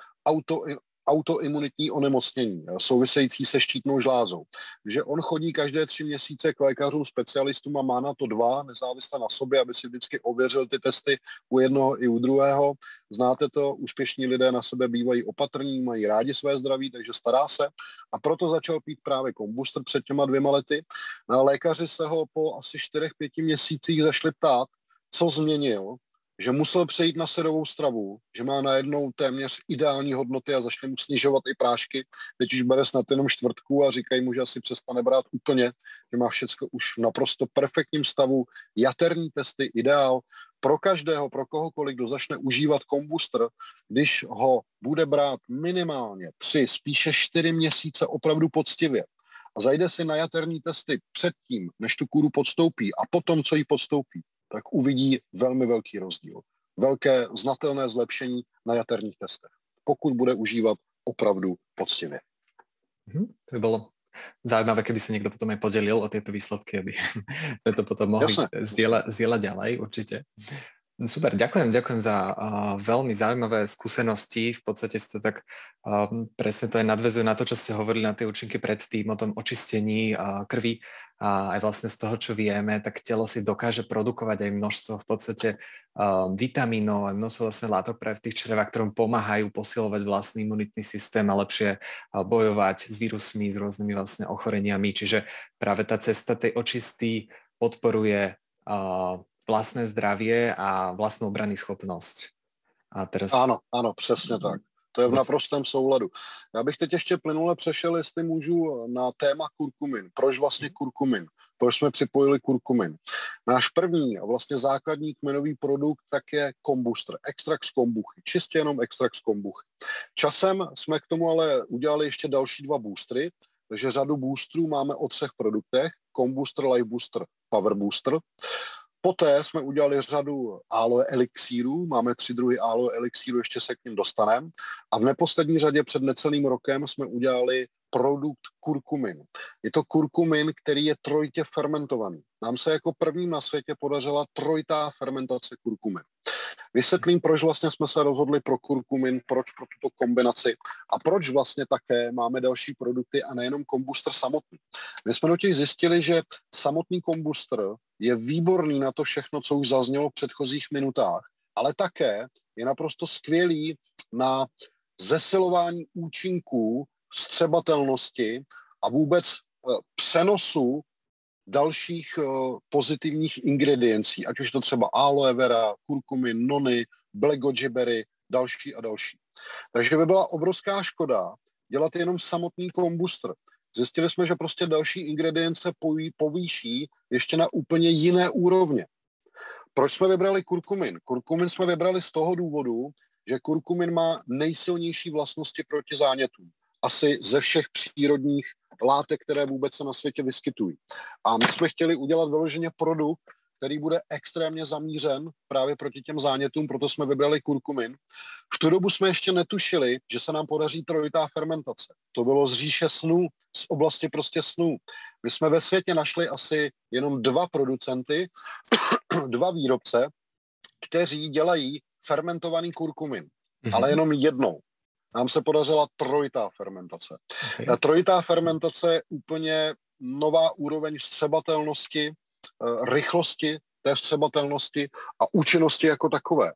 autoimunitní onemocnění související se štítnou žlázou. Že on chodí každé 3 měsíce k lékařům specialistům a má na to 2, nezávisle na sobě, aby si vždycky ověřil ty testy u jednoho i u druhého. Znáte to, úspěšní lidé na sebe bývají opatrní, mají rádi své zdraví, takže stará se. A proto začal pít právě Combooster před těma 2 lety. No, lékaři se ho po asi 4-5 měsících zašli ptát, co změnil, že musel přejít na syrovou stravu, že má najednou téměř ideální hodnoty a začne mu snižovat i prášky. Teď už bere snad jenom 1/4 a říkají mu, že asi přestane brát úplně, že má všecko už v naprosto perfektním stavu, jaterní testy, ideál. Pro každého, pro kohokoliv, kdo začne užívat Combooster, když ho bude brát minimálně 3, spíše 4 měsíce opravdu poctivě a zajde si na jaterní testy předtím, než tu kůru podstoupí a potom, co jí podstoupí, tak uvidí velmi velký rozdíl. Velké znatelné zlepšení na jaterních testech, pokud bude užívat opravdu poctivě. To by bylo zaujímavé, keby sa niekto potom aj podelil o tieto výsledky, aby sme to potom mohli zdieľať ďalej určite. Super, ďakujem za veľmi zaujímavé skúsenosti. V podstate ste tak presne to aj nadväzuje na to, čo ste hovorili na tie účinky predtým, o tom očistení krvi a aj vlastne z toho, čo vieme, tak telo si dokáže produkovať aj množstvo v podstate vitamínov a množstvo vlastne látok práve v tých črevách, ktorom pomáhajú posilovať vlastný imunitný systém a lepšie bojovať s vírusmi, s rôznymi vlastne ochoreniami. Čiže práve tá cesta tej očisty podporuje vlastné zdravie a vlastnú obrannú schopnosť. A teraz... Ano, přesně tak. To je v naprostém souladu. Já bych teď ještě plynule přešel, jestli můžu, na téma kurkumin. Proč vlastně kurkumin? proč jsme připojili kurkumin. Náš první a vlastně základní kmenový produkt tak je kombuster, extrakt z kombuchy, čistě jenom extrakt z kombuchy. Časem jsme k tomu ale udělali ještě další 2 boostry, takže řadu boostrů máme o 3 produktech, Combooster, Life Booster, Power Booster. Poté jsme udělali řadu aloe elixírů, máme 3 druhy aloe elixíru, ještě se k ním dostaneme. A v neposlední řadě před necelým rokem jsme udělali produkt kurkumin. Je to kurkumin, který je trojitě fermentovaný. Nám se jako prvním na světě podařila trojitá fermentace kurkuminu. Vysvětlím, proč vlastně jsme se rozhodli pro kurkumin, proč pro tuto kombinaci a proč vlastně také máme další produkty a nejenom kombuster samotný. My jsme totiž zjistili, že samotný kombuster je výborný na to všechno, co už zaznělo v předchozích minutách, ale také je naprosto skvělý na zesilování účinků, vstřebatelnosti a vůbec přenosu dalších pozitivních ingrediencí, ať už to třeba aloe vera, kurkumin, nony, black goji berry, další a další. Takže by byla obrovská škoda dělat jenom samotný kombuster. Zjistili jsme, že prostě další ingredience povýší ještě na úplně jiné úrovně. Proč jsme vybrali kurkumin? Kurkumin jsme vybrali z toho důvodu, že kurkumin má nejsilnější vlastnosti proti zánětům. Asi ze všech přírodních látek, které vůbec se na světě vyskytují. A my jsme chtěli udělat vyloženě produkt, který bude extrémně zamířen právě proti těm zánětům, proto jsme vybrali kurkumin. V tu dobu jsme ještě netušili, že se nám podaří trojitá fermentace. To bylo z říše snů, z oblasti prostě snů. My jsme ve světě našli asi jenom 2 producenty, 2 výrobce, kteří dělají fermentovaný kurkumin, ale jenom jednou. Nám se podařila trojitá fermentace. Okay. Ta trojitá fermentace je úplně nová úroveň vstřebatelnosti, rychlosti té vstřebatelnosti a účinnosti jako takové.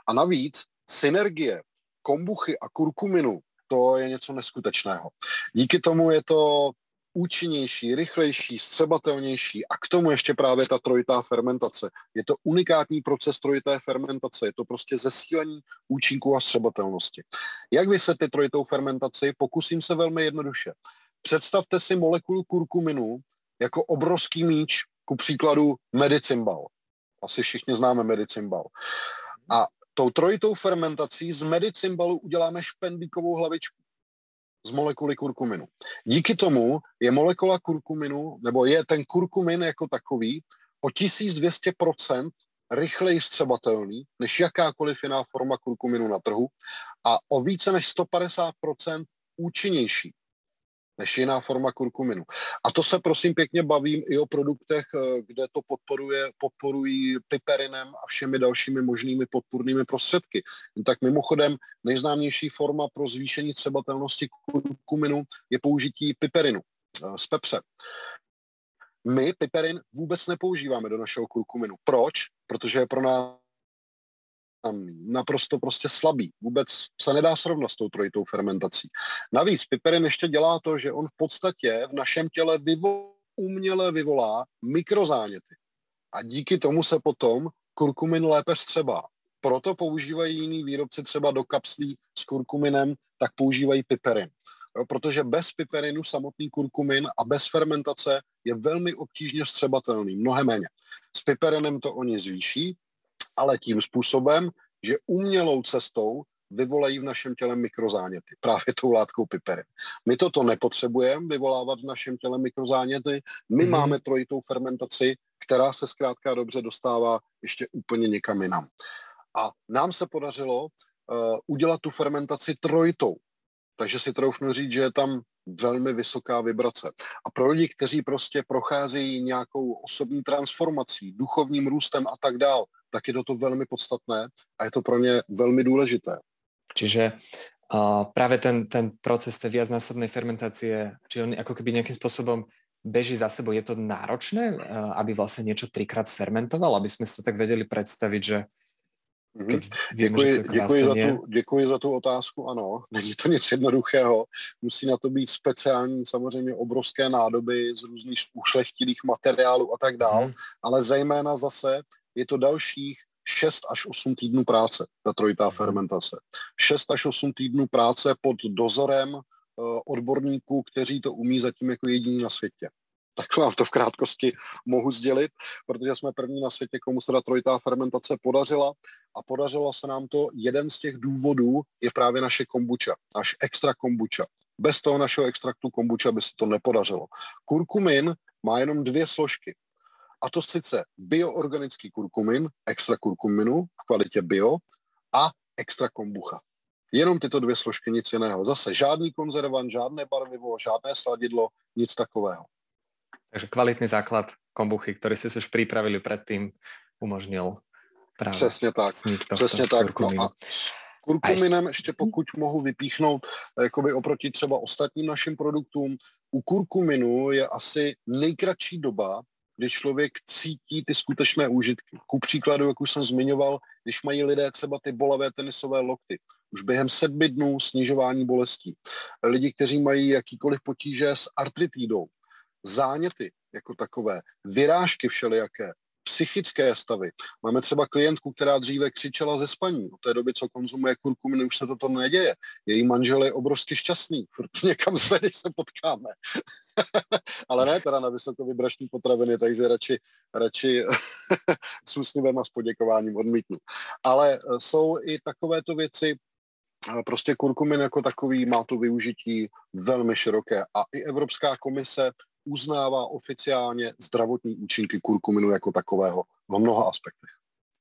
A navíc synergie kombuchy a kurkuminu, to je něco neskutečného. Díky tomu je to účinnější, rychlejší, vstřebatelnější a k tomu ještě právě ta trojitá fermentace. Je to unikátní proces trojité fermentace, je to prostě zesílení účinků a vstřebatelnosti. Jak vysvětlit trojitou fermentaci? Pokusím se velmi jednoduše. Představte si molekulu kurkuminu jako obrovský míč, ku příkladu medicinbal. Asi všichni známe medicinbal. A tou trojitou fermentací z medicinbalu uděláme špendlíkovou hlavičku z molekuly kurkuminu. Díky tomu je molekula kurkuminu, nebo je ten kurkumin jako takový o 1200% rychleji vstřebatelný než jakákoliv jiná forma kurkuminu na trhu a o více než 150% účinnější než jiná forma kurkuminu. A to se prosím pěkně bavím i o produktech, kde to podporují piperinem a všemi dalšími možnými podpůrnými prostředky. Tak mimochodem nejznámější forma pro zvýšení vstřebatelnosti kurkuminu je použití piperinu z pepře. My piperin vůbec nepoužíváme do našeho kurkuminu. Proč? Protože je pro nás naprosto prostě slabý. Vůbec se nedá srovnat s tou trojitou fermentací. Navíc piperin ještě dělá to, že on v podstatě v našem těle uměle vyvolá mikrozáněty. A díky tomu se potom kurkumin lépe vstřebá. Proto používají jiní výrobci třeba do kapslí s kurkuminem, tak používají piperin. Jo, protože bez piperinu samotný kurkumin a bez fermentace je velmi obtížně vstřebatelný, mnohem méně. S piperinem to oni zvýší, ale tím způsobem, že umělou cestou vyvolají v našem těle mikrozáněty, právě tou látkou piperin. My toto nepotřebujeme vyvolávat v našem těle mikrozáněty, my máme trojitou fermentaci, která se zkrátka dobře dostává ještě úplně někam jinam. A nám se podařilo udělat tu fermentaci trojitou, takže si troufnu říct, že je tam velmi vysoká vibrace. A pro lidi, kteří prostě procházejí nějakou osobní transformací, duchovním růstem a tak dál, tak je to velmi podstatné a je to pro ně velmi důležité. Čiže práve ten proces tej viacnásobnej fermentácie, či on ako keby nejakým spôsobom beží za sebou, je to náročné, aby vlastne niečo 3-krát sfermentoval, aby sme si to tak vedeli predstaviť, že Děkuji za tu otázku, ano. Není to nic jednoduchého. Musí na to být speciální, samozřejmě obrovské nádoby z různých ušlechtilých materiálů a tak dál, ale zejména zase je to dalších 6 až 8 týdnů práce, ta trojitá fermentace. 6 až 8 týdnů práce pod dozorem odborníků, kteří to umí zatím jako jediní na světě. Tak vám to v krátkosti mohu sdělit, protože jsme první na světě, komu se ta trojitá fermentace podařila a podařilo se nám to. Jeden z těch důvodů je právě naše kombuča, náš extra kombuča. Bez toho našeho extraktu kombuča by se to nepodařilo. Kurkumin má jenom 2 složky. A to sice bioorganický kurkumin, extra kurkuminu v kvalitě bio a extra kombucha. Jenom tyto 2 složky, nic jiného. Zase žádný konzervant, žádné barvivo, žádné sladidlo, nic takového. Takže kvalitný základ kombuchy, ktorý si už pripravili predtým, umožnil právě Přesně tak. Přesně tak. No a s kurkuminem ještě pokud mohu vypíchnout jakoby oproti třeba ostatním našim produktům, u kurkuminu je asi nejkratší doba, kdy člověk cítí ty skutečné úžitky. Ku příkladu, jak už jsem zmiňoval, když mají lidé třeba ty bolavé tenisové lokty, už během 7 dnů snižování bolestí. Lidi, kteří mají jakýkoliv potíže s artritidou, záněty jako takové, vyrážky všelijaké, psychické stavy. Máme třeba klientku, která dříve křičela ze spaní. Od té doby, co konzumuje kurkumin, už se toto neděje. Její manžel je obrovsky šťastný, protože někam zve, když se potkáme. Ale ne teda na vysokovibrační potraviny, takže radši s úsměvem a s poděkováním odmítnu. Ale jsou i takovéto věci, prostě kurkumin jako takový má to využití velmi široké a i Evropská komise uznává oficiálně zdravotní účinky kurkuminu jako takového v mnoha aspektech.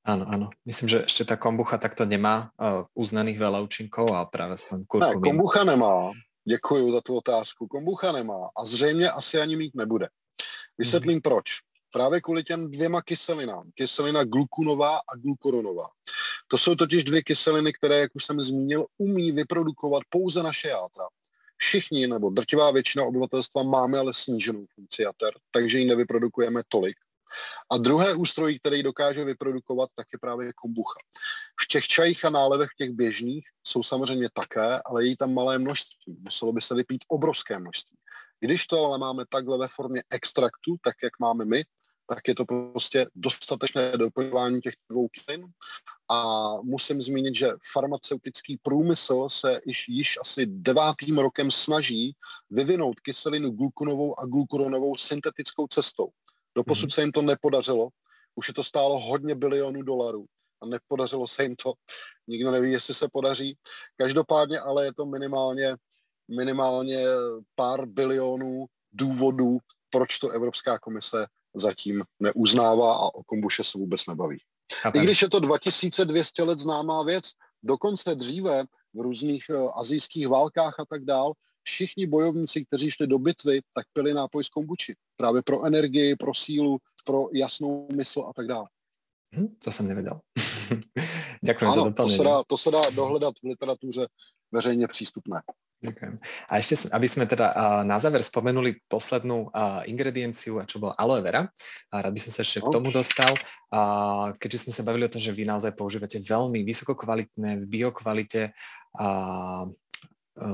Áno, áno. Myslím, že ešte tá kombucha takto nemá uznaných veľa účinkov a práve aspoň kurkumín. Ne, kombucha nemá. Děkuji za tu otázku. Kombucha nemá a zřejmě asi ani mít nebude. Vysvětlím proč. Právě kvůli těm 2 kyselinám. Kyselina glukunová a glukoronová. To jsou totiž 2 kyseliny, které, jak už jsem zmínil, umí vyprodukovat pouze naše játra. Všichni, nebo drtivá většina obyvatelstva máme ale sníženou funkci jater, takže ji nevyprodukujeme tolik. A druhé ústrojí, které ji dokáže vyprodukovat, tak je právě kombucha. V těch čajích a nálevech, těch běžných, jsou samozřejmě také, ale je tam malé množství. Muselo by se vypít obrovské množství. Když to ale máme takhle ve formě extraktu, tak jak máme my, tak je to prostě dostatečné doplňování těch 2 kyselin. A musím zmínit, že farmaceutický průmysl se již asi 9. rokem snaží vyvinout kyselinu glukonovou a glukoronovou syntetickou cestou. Doposud se jim to nepodařilo. Už je to stálo hodně bilionů dolarů a nepodařilo se jim to. Nikdo neví, jestli se podaří. Každopádně ale je to minimálně pár bilionů důvodů, proč to Evropská komise zatím neuznává a o kombuše se vůbec nebaví. I když je to 2200 let známá věc, dokonce dříve v různých asijských válkách a tak dál, všichni bojovníci, kteří šli do bitvy, tak pili nápoj z kombuči. Právě pro energii, pro sílu, pro jasnou mysl a tak dále. To jsem nevěděl. Děkuji za doplnění. To se dá dohledat v literatuře veřejně přístupné. Ďakujem. A ešte, aby sme teda na záver spomenuli poslednú ingredienciu, čo bola aloe vera. Rád by som sa ešte k tomu dostal. Keďže sme sa bavili o tom, že vy naozaj používate veľmi vysokokvalitné, v biokvalite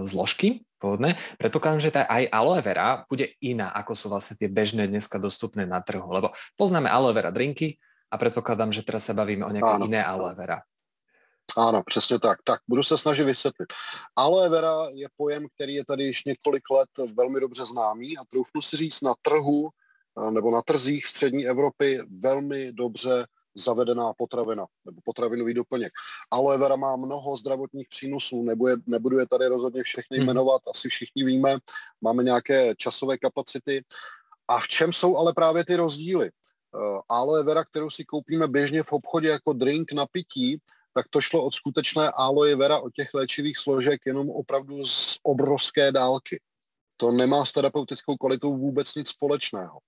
zložky pôvodné, predpokladám, že tá aj aloe vera bude iná, ako sú vlastne tie bežné dneska dostupné na trhu. Lebo poznáme aloe vera drinky a predpokladám, že teraz sa bavíme o nejaké iné aloe vera. Ano, přesně tak. Tak, budu se snažit vysvětlit. Aloe vera je pojem, který je tady již několik let velmi dobře známý a troufnu si říct na trhu nebo na trzích střední Evropy velmi dobře zavedená potravina nebo potravinový doplněk. Aloe vera má mnoho zdravotních přínosů, nebudu je tady rozhodně všechny jmenovat, asi všichni víme, máme nějaké časové kapacity. A v čem jsou ale právě ty rozdíly? Aloe vera, kterou si koupíme běžně v obchodě jako drink na pití, tak to šlo od skutečné aloe vera, od těch léčivých složek jenom opravdu z obrovské dálky. To nemá s terapeutickou kvalitou vůbec nic společného.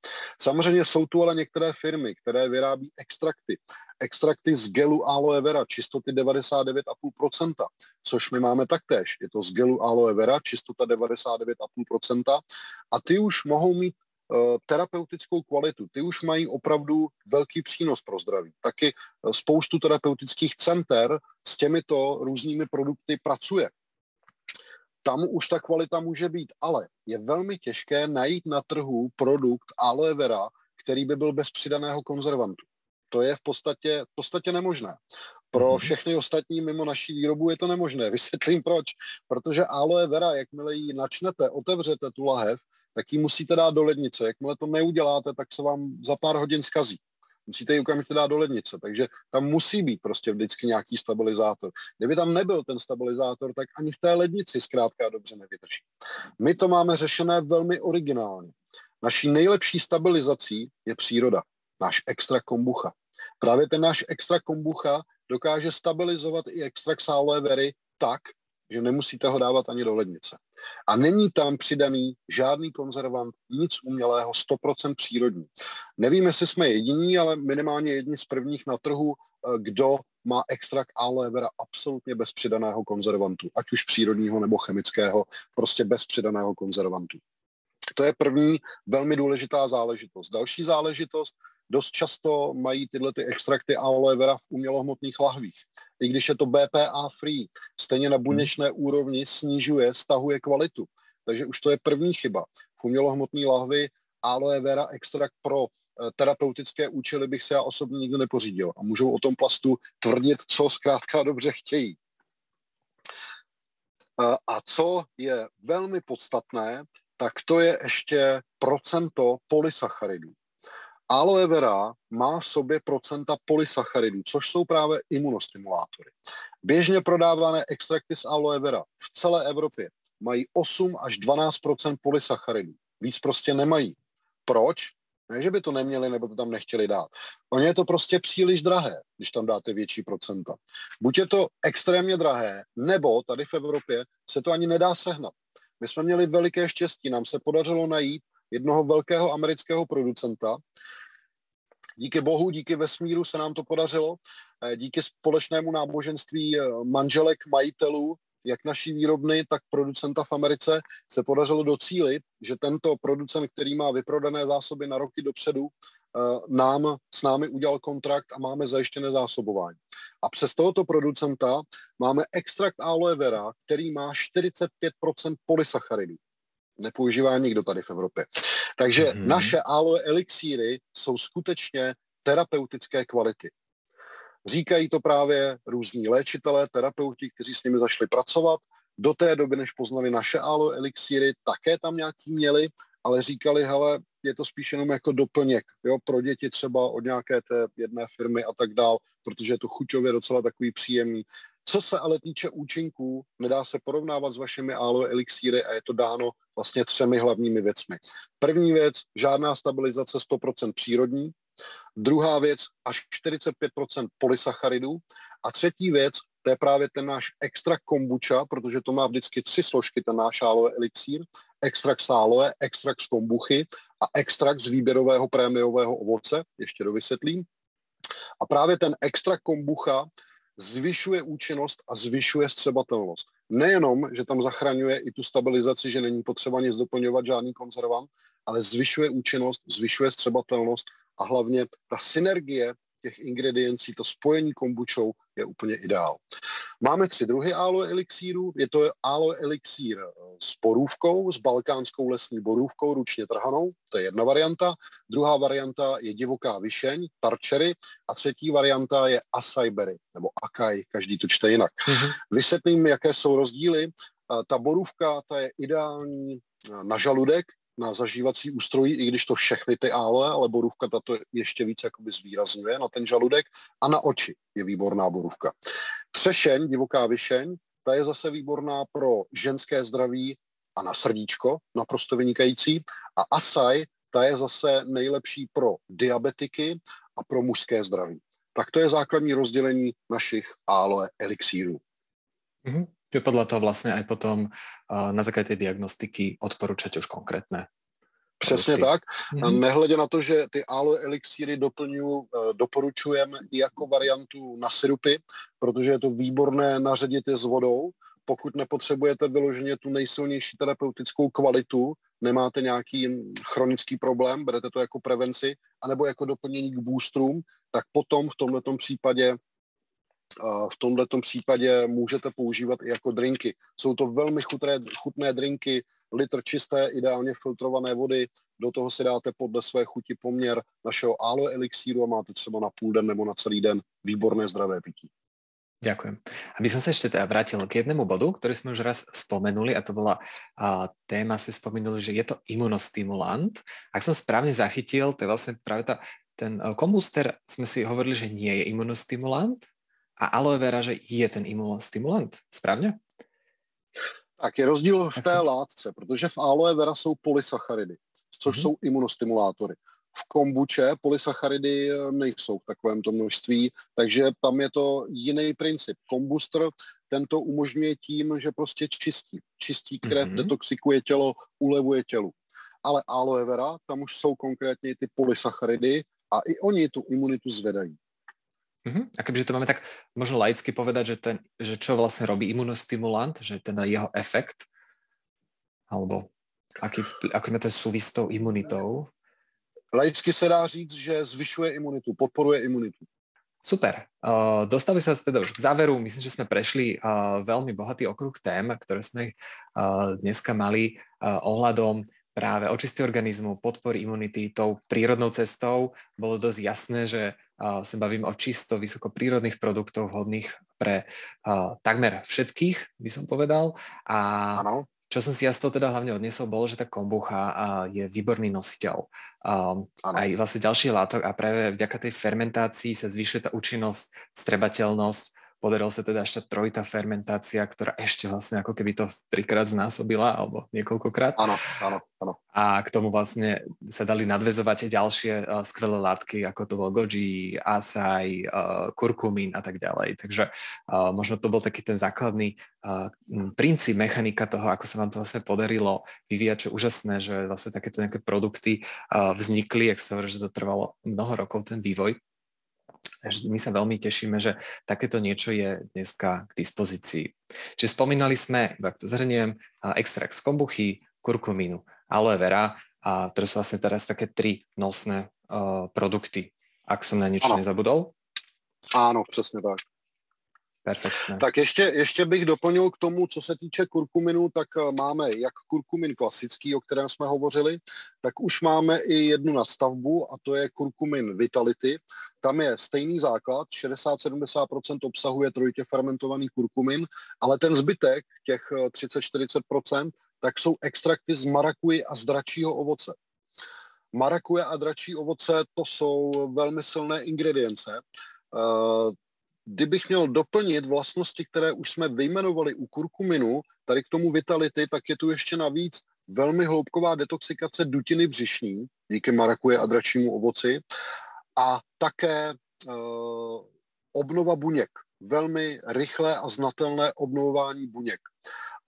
Samozřejmě jsou tu ale některé firmy, které vyrábí extrakty. Extrakty z gelu aloe vera, čistoty 99,5%, což my máme taktéž. Je to z gelu aloe vera, čistota 99,5% a ty už mohou mít terapeutickou kvalitu. Ty už mají opravdu velký přínos pro zdraví. Taky spoustu terapeutických center s těmito různými produkty pracuje. Tam už ta kvalita může být, ale je velmi těžké najít na trhu produkt aloe vera, který by byl bez přidaného konzervantu. To je v podstatě nemožné. Pro všechny ostatní mimo naší výrobu je to nemožné. Vysvětlím proč. Protože aloe vera, jakmile ji načnete, otevřete tu lahev, tak ji musíte dát do lednice. Jakmile to neuděláte, tak se vám za pár hodin zkazí. Musíte ji okamžitě dát do lednice, takže tam musí být prostě vždycky nějaký stabilizátor. Kdyby tam nebyl ten stabilizátor, tak ani v té lednici zkrátka dobře nevydrží. My to máme řešené velmi originálně. Naší nejlepší stabilizací je příroda, náš extrakt kombucha. Právě ten náš extrakt kombucha dokáže stabilizovat i extrakt z aloe very tak, že nemusíte ho dávat ani do lednice. A není tam přidaný žádný konzervant, nic umělého, 100% přírodní. Nevím, jestli jsme jediní, ale minimálně jedni z prvních na trhu, kdo má extrakt aloe vera absolutně bez přidaného konzervantu, ať už přírodního nebo chemického, prostě bez přidaného konzervantu. To je první velmi důležitá záležitost. Další záležitost, dost často mají tyhle ty extrakty aloe vera v umělohmotných lahvích. I když je to BPA free, stejně na buněčné úrovni snižuje, stahuje kvalitu. Takže už to je první chyba. V umělohmotné lahvi aloe vera extrakt pro terapeutické účely bych se já osobně nikdy nepořídil. A můžou o tom plastu tvrdit, co zkrátka dobře chtějí. A co je velmi podstatné, tak to je ještě procento polysacharidů. Aloe vera má v sobě procenta polysacharidů, což jsou právě imunostimulátory. Běžně prodávané extrakty z aloe vera v celé Evropě mají 8 až 12% polysacharidů. Víc prostě nemají. Proč? Ne, že by to neměli nebo to tam nechtěli dát. Ono je to prostě příliš drahé, když tam dáte větší procenta. Buď je to extrémně drahé, nebo tady v Evropě se to ani nedá sehnat. My jsme měli veliké štěstí, nám se podařilo najít jednoho velkého amerického producenta. Díky bohu, díky vesmíru se nám to podařilo. Díky společnému náboženství manželek majitelů, jak naší výrobny, tak producenta v Americe, se podařilo docílit, že tento producent, který má vyprodané zásoby na roky dopředu, s námi udělal kontrakt a máme zajištěné zásobování. A přes tohoto producenta máme extrakt aloe vera, který má 45% polysacharidů. Nepoužívá nikdo tady v Evropě. Takže naše aloe elixíry jsou skutečně terapeutické kvality. Říkají to právě různí léčitelé, terapeuti, kteří s nimi zašli pracovat. Do té doby, než poznali naše aloe elixíry, také tam nějaký měli, ale říkali, hele, je to spíš jenom jako doplněk, jo, pro děti třeba od nějaké té jedné firmy a tak dál, protože je to chuťově docela takový příjemný. Co se ale týče účinků, nedá se porovnávat s vašimi aloe elixíry a je to dáno vlastně 3 hlavními věcmi. První věc, žádná stabilizace 100% přírodní. Druhá věc, až 45% polysacharidů. A třetí věc, to je právě ten náš extrakt kombucha, protože to má vždycky 3 složky, ten náš aloe elixír. Extrakt z aloe, extrakt z kombuchy a extrakt z výběrového prémiového ovoce, ještě dovysvětlím. A právě ten extrakt kombucha zvyšuje účinnost a zvyšuje střebatelnost. Nejenom, že tam zachraňuje i tu stabilizaci, že není potřeba nic doplňovat, žádný konzervant, ale zvyšuje účinnost, zvyšuje střebatelnost a hlavně ta synergie těch ingrediencí, to spojení kombučou je úplně ideál. Máme 3 druhy aloe elixíru. Je to aloe elixír s borůvkou, s balkánskou lesní borůvkou, ručně trhanou, to je jedna varianta. Druhá varianta je divoká višeň, tarčery a třetí varianta je acai berry, nebo acai, každý to čte jinak. Vysvětlím, jaké jsou rozdíly. Ta borůvka, ta je ideální na žaludek, na zažívací ústrojí, i když to všechny ty aloe, ale borůvka tato ještě víc jakoby zvýrazňuje na ten žaludek a na oči je výborná borůvka. Třešeň, divoká višeň, ta je zase výborná pro ženské zdraví a na srdíčko, naprosto vynikající. A acai, ta je zase nejlepší pro diabetiky a pro mužské zdraví. Tak to je základní rozdělení našich aloe elixírů. Že podľa toho vlastne aj potom na základe tej diagnostiky odporúčate už konkrétne. Přesně tak. Nehledě na to, že ty aloe elixíry doporučujeme i jako variantu na sirupy, protože je to výborné naředit je s vodou. Pokud nepotřebujete vyloženě tu nejsilnější terapeutickou kvalitu, nemáte nějaký chronický problém, berete to jako prevenci, anebo jako doplnění k boostrům, tak potom v tomhletom případě můžete používat i jako drinky. Jsou to velmi chutné drinky, litr čisté, ideálně filtrované vody, do toho si dáte podle své chuti poměr našeho aloe elixíru a máte třeba na půl den nebo na celý den výborné zdravé pití. Ďakujem. Aby som sa ešte teda vrátil k jednému bodu, ktorý sme už raz spomenuli, a to bola téma, ste spomenuli, že je to imunostimulant. Ak som správne zachytil, to je vlastne práve ten kombuster, sme si hovorili, že nie je imunostimulant a aloe vera, že je ten imunostimulant. Správne? Tak je rozdíl v té látce, protože v aloe vera jsou polysacharidy, což jsou imunostimulátory. V kombuče polysacharidy nejsou v takovémto množství, takže tam je to jiný princip. Kombuster tento umožňuje tím, že prostě čistí krev, detoxikuje tělo, ulevuje tělu. Ale aloe vera, tam už jsou konkrétně ty polysacharidy a i oni tu imunitu zvedají. A keďže to máme tak možno laicky povedať, že čo vlastne robí imunostimulant, že ten jeho efekt, alebo aký má ten súvis s tou imunitou? Laicky se dá říct, že zvyšuje imunitu, podporuje imunitu. Super. Dostali sa teda už k záveru. Myslím, že sme prešli veľmi bohatý okruh tém, ktoré sme dneska mali ohľadom práve očisty organizmu, podpory imunity tou prírodnou cestou. Bolo dosť jasné, že sa bavím o čisto vysokoprírodných produktoch vhodných pre takmer všetkých, by som povedal. A ano. Čo som si ja z toho teda hlavne odniesol, bolo, že tá kombucha je výborný nositeľ aj vlastne ďalších látok a práve vďaka tej fermentácii sa zvyšuje tá účinnosť, strebateľnosť. Podarilo sa teda až tá trojitá fermentácia, ktorá ešte vlastne ako keby to 3-krát znásobila alebo niekoľkokrát. Áno. A k tomu vlastne sa dali nadväzovať ďalšie skvelé látky, ako to bol goji, acai, kurkumín a tak ďalej. Takže možno to bol taký ten základný princíp, mechanika toho, ako sa vám to vlastne podarilo vyvíjať, čo úžasné, že vlastne takéto nejaké produkty vznikli, jak sa hovorí, že to trvalo mnoho rokov, ten vývoj. Takže my sa veľmi tešíme, že takéto niečo je dneska k dispozícii. Čiže spomínali sme, ak to zhrniem, extrakt z kombuchy, kurkumínu, aloe vera, ktoré sú vlastne teraz také 3 nosné produkty, ak som na niečo nezabudol. Áno, přesně tak. Perfektné. Tak ještě bych doplnil k tomu, co se týče kurkuminu, tak máme jak kurkumin klasický, o kterém jsme hovořili, tak už máme i jednu nadstavbu a to je kurkumin Vitality. Tam je stejný základ, 60-70% obsahuje trojitě fermentovaný kurkumin, ale ten zbytek, těch 30-40%, tak jsou extrakty z marakuji a z dračího ovoce. Marakuje a dračí ovoce, to jsou velmi silné ingredience. Kdybych měl doplnit vlastnosti, které už jsme vyjmenovali u kurkuminu, tady k tomu Vitality, tak je tu ještě navíc velmi hloubková detoxikace dutiny břišní díky marakuje a dračímu ovoci a také obnova buněk. Velmi rychlé a znatelné obnovování buněk.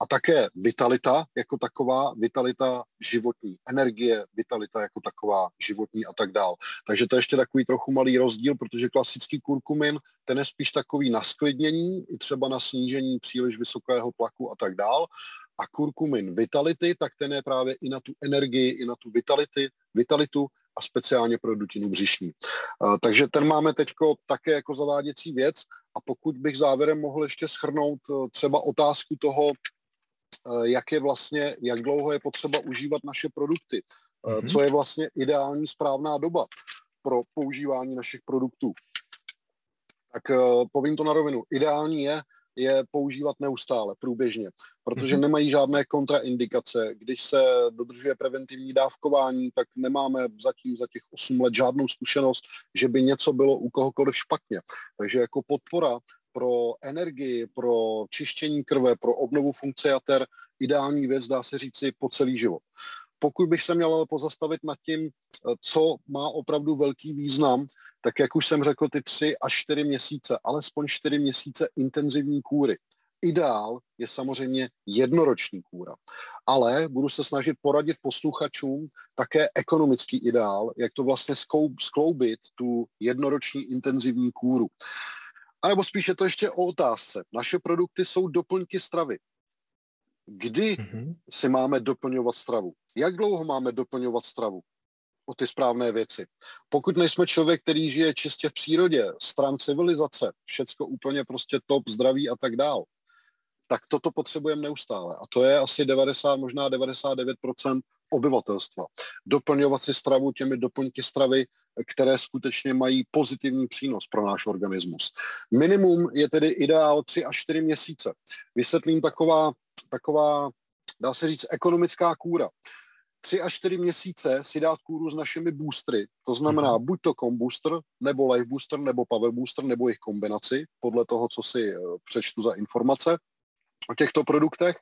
A také vitalita jako taková, vitalita životní, energie, vitalita jako taková životní a tak dál. Takže to je ještě takový trochu malý rozdíl, protože klasický kurkumin, ten je spíš takový na sklidnění, i třeba na snížení příliš vysokého tlaku a tak dál. A kurkumin vitality, tak ten je právě i na tu energii, i na tu vitalitu a speciálně pro dutinu břišní. Takže ten máme teďko také jako zaváděcí věc. A pokud bych závěrem mohl ještě shrnout třeba otázku toho, jak dlouho je potřeba užívat naše produkty, co je vlastně ideální správná doba pro používání našich produktů. Tak povím to na rovinu. Ideální je používat neustále, průběžně, protože nemají žádné kontraindikace. Když se dodržuje preventivní dávkování, tak nemáme zatím za těch 8 let žádnou zkušenost, že by něco bylo u kohokoliv špatně. Takže jako podpora pro energii, pro čištění krve, pro obnovu funkce jater, ideální věc, dá se říci, po celý život. Pokud bych se měl pozastavit nad tím, co má opravdu velký význam, tak jak už jsem řekl, ty 3 až 4 měsíce, alespoň 4 měsíce intenzivní kůry. Ideál je samozřejmě jednoroční kůra, ale budu se snažit poradit posluchačům také ekonomický ideál, jak to vlastně skloubit tu jednoroční intenzivní kůru. A nebo spíš je to ještě o otázce. Naše produkty jsou doplňky stravy. Kdy si máme doplňovat stravu? Jak dlouho máme doplňovat stravu? O ty správné věci. Pokud nejsme člověk, který žije čistě v přírodě, stran civilizace, všecko úplně prostě top, zdraví a tak dál, tak toto potřebujeme neustále. A to je asi 90, možná 99% obyvatelstva. Doplňovat si stravu těmi doplňky stravy, které skutečně mají pozitivní přínos pro náš organismus. Minimum je tedy ideál 3 až 4 měsíce. Vysvětlím taková, dá se říct, ekonomická kůra. 3 až 4 měsíce si dát kůru s našimi boostry, to znamená buď to Combooster, nebo Life Booster, nebo Power Booster, nebo jejich kombinaci, podle toho, co si přečtu za informace o těchto produktech.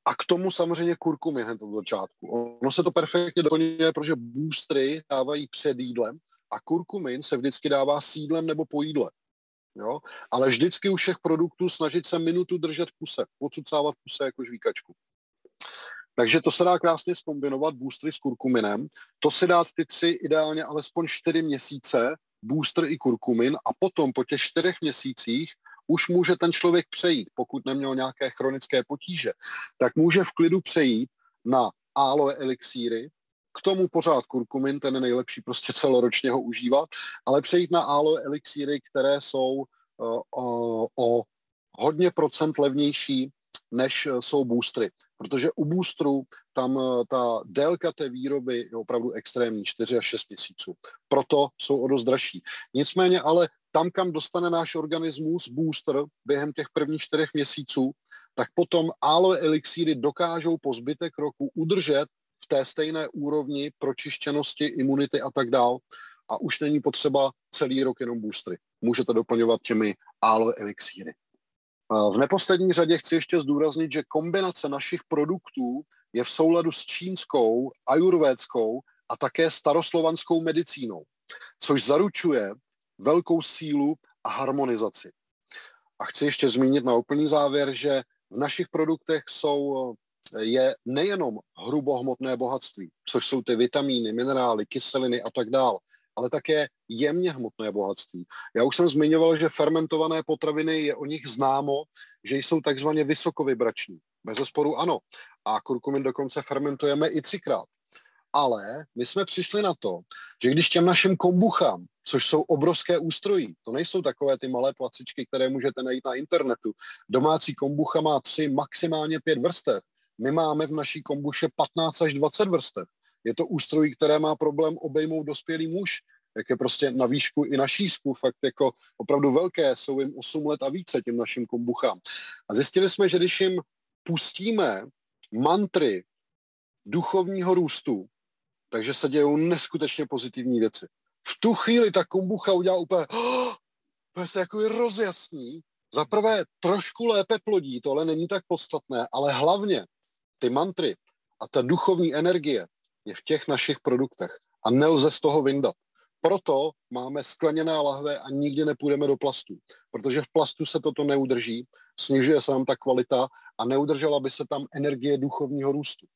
A k tomu samozřejmě kurkumin hned od začátku. Ono se to perfektně doplňuje, protože boostry dávají před jídlem a kurkumin se vždycky dává s jídlem nebo po jídle. Jo? Ale vždycky u všech produktů snažit se minutu držet v kuse, odsucávat kuse jako žvíkačku. Takže to se dá krásně zkombinovat, boostry s kurkuminem. To si dát ty 3, ideálně alespoň 4 měsíce, booster i kurkumin, a potom po těch 4 měsících už může ten člověk přejít, pokud neměl nějaké chronické potíže, tak může v klidu přejít na aloe elixíry, k tomu pořád kurkumin, ten je nejlepší prostě celoročně ho užívat, ale přejít na aloe elixíry, které jsou o hodně procent levnější, než jsou boostry. Protože u boostrů tam ta délka té výroby je opravdu extrémní, 4 až 6 měsíců. Proto jsou o dost dražší. Nicméně ale tam, kam dostane náš organismus booster během těch prvních 4 měsíců, tak potom aloe elixíry dokážou po zbytek roku udržet v té stejné úrovni pročištěnosti, imunity a tak dál. A už není potřeba celý rok jenom boostry. Můžete doplňovat těmi aloe elixíry. V neposlední řadě chci ještě zdůraznit, že kombinace našich produktů je v souladu s čínskou, ajurvédskou a také staroslovanskou medicínou, což zaručuje velkou sílu a harmonizaci. A chci ještě zmínit na úplný závěr, že v našich produktech je nejenom hrubohmotné bohatství, což jsou ty vitamíny, minerály, kyseliny a tak dále, ale také jemně hmotné bohatství. Já už jsem zmiňoval, že fermentované potraviny, je o nich známo, že jsou takzvaně vysokovibrační. Bezesporu ano. A kurkumin dokonce fermentujeme i 3krát. Ale my jsme přišli na to, že když těm našim kombuchám, což jsou obrovské ústrojí, to nejsou takové ty malé placičky, které můžete najít na internetu. Domácí kombucha má 3, maximálně 5 vrstev. My máme v naší kombuše 15 až 20 vrstev. Je to ústrojí, které má problém obejmout dospělý muž, jak je prostě na výšku i na šířku, fakt jako opravdu velké, jsou jim 8 let a více těm našim kombuchám. A zjistili jsme, že když jim pustíme mantry duchovního růstu, takže se dějou neskutečně pozitivní věci. V tu chvíli ta kombucha udělá úplně se jako rozjasní. Za prvé trošku lépe plodí, to ale není tak podstatné, ale hlavně ty mantry a ta duchovní energie je v těch našich produktech a nelze z toho vyndat. Proto máme skleněné lahve a nikdy nepůjdeme do plastu, protože v plastu se toto neudrží, snižuje se nám ta kvalita a neudržela by se tam energie duchovního růstu.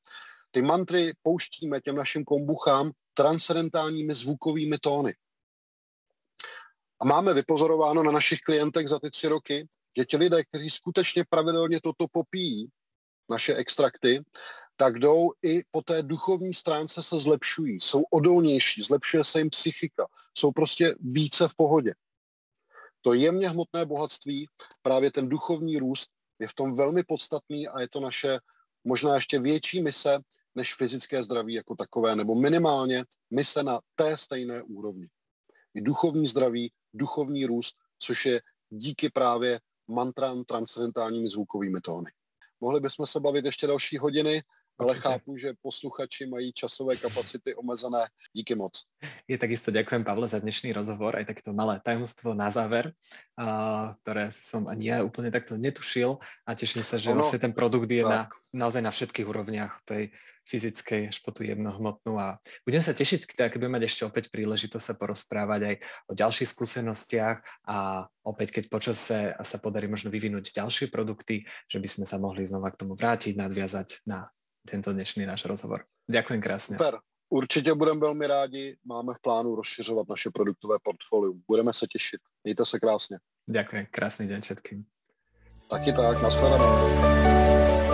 Ty mantry pouštíme těm našim kombuchám transcendentálními zvukovými tóny. A máme vypozorováno na našich klientech za ty 3 roky, že ti lidé, kteří skutečně pravidelně toto popíjí, naše extrakty, tak jdou i po té duchovní stránce se zlepšují, jsou odolnější, zlepšuje se jim psychika, jsou prostě více v pohodě. To jemně hmotné bohatství, právě ten duchovní růst, je v tom velmi podstatný a je to naše možná ještě větší mise než fyzické zdraví jako takové, nebo minimálně mise na té stejné úrovni. I duchovní zdraví, duchovní růst, což je díky právě mantrám transcendentálními zvukovými tóny. Mohli bychom se bavit ještě další hodiny, ale chápu, že posluchači mají časové kapacity omezené. Díky moc. Je takisto ďakujem, Pavle, za dnešný rozhovor, aj takéto malé tajomstvo na záver, ktoré som ani ja úplne takto netušil a teším sa, že vlastne ten produkt je naozaj na všetkých úrovniach tej fyzickej, až po tú jemnohmotnú a budem sa tešiť, keď budem mať ešte opäť príležitosť sa porozprávať aj o ďalších skúsenostiach a opäť, keď počase sa podarí možno vyvinúť ďalšie produkty, že by sme sa mohli znova k tomu vrátiť, nadviazať na tento dnešný náš rozhovor. Ďakujem krásne. Super, určitě budeme velmi rádi. Máme v plánu rozšiřovat naše produktové portfolium. Budeme se těšit. Mějte se krásně. Ďakujem, krásny deň všetkým. Taky tak, nashledanou.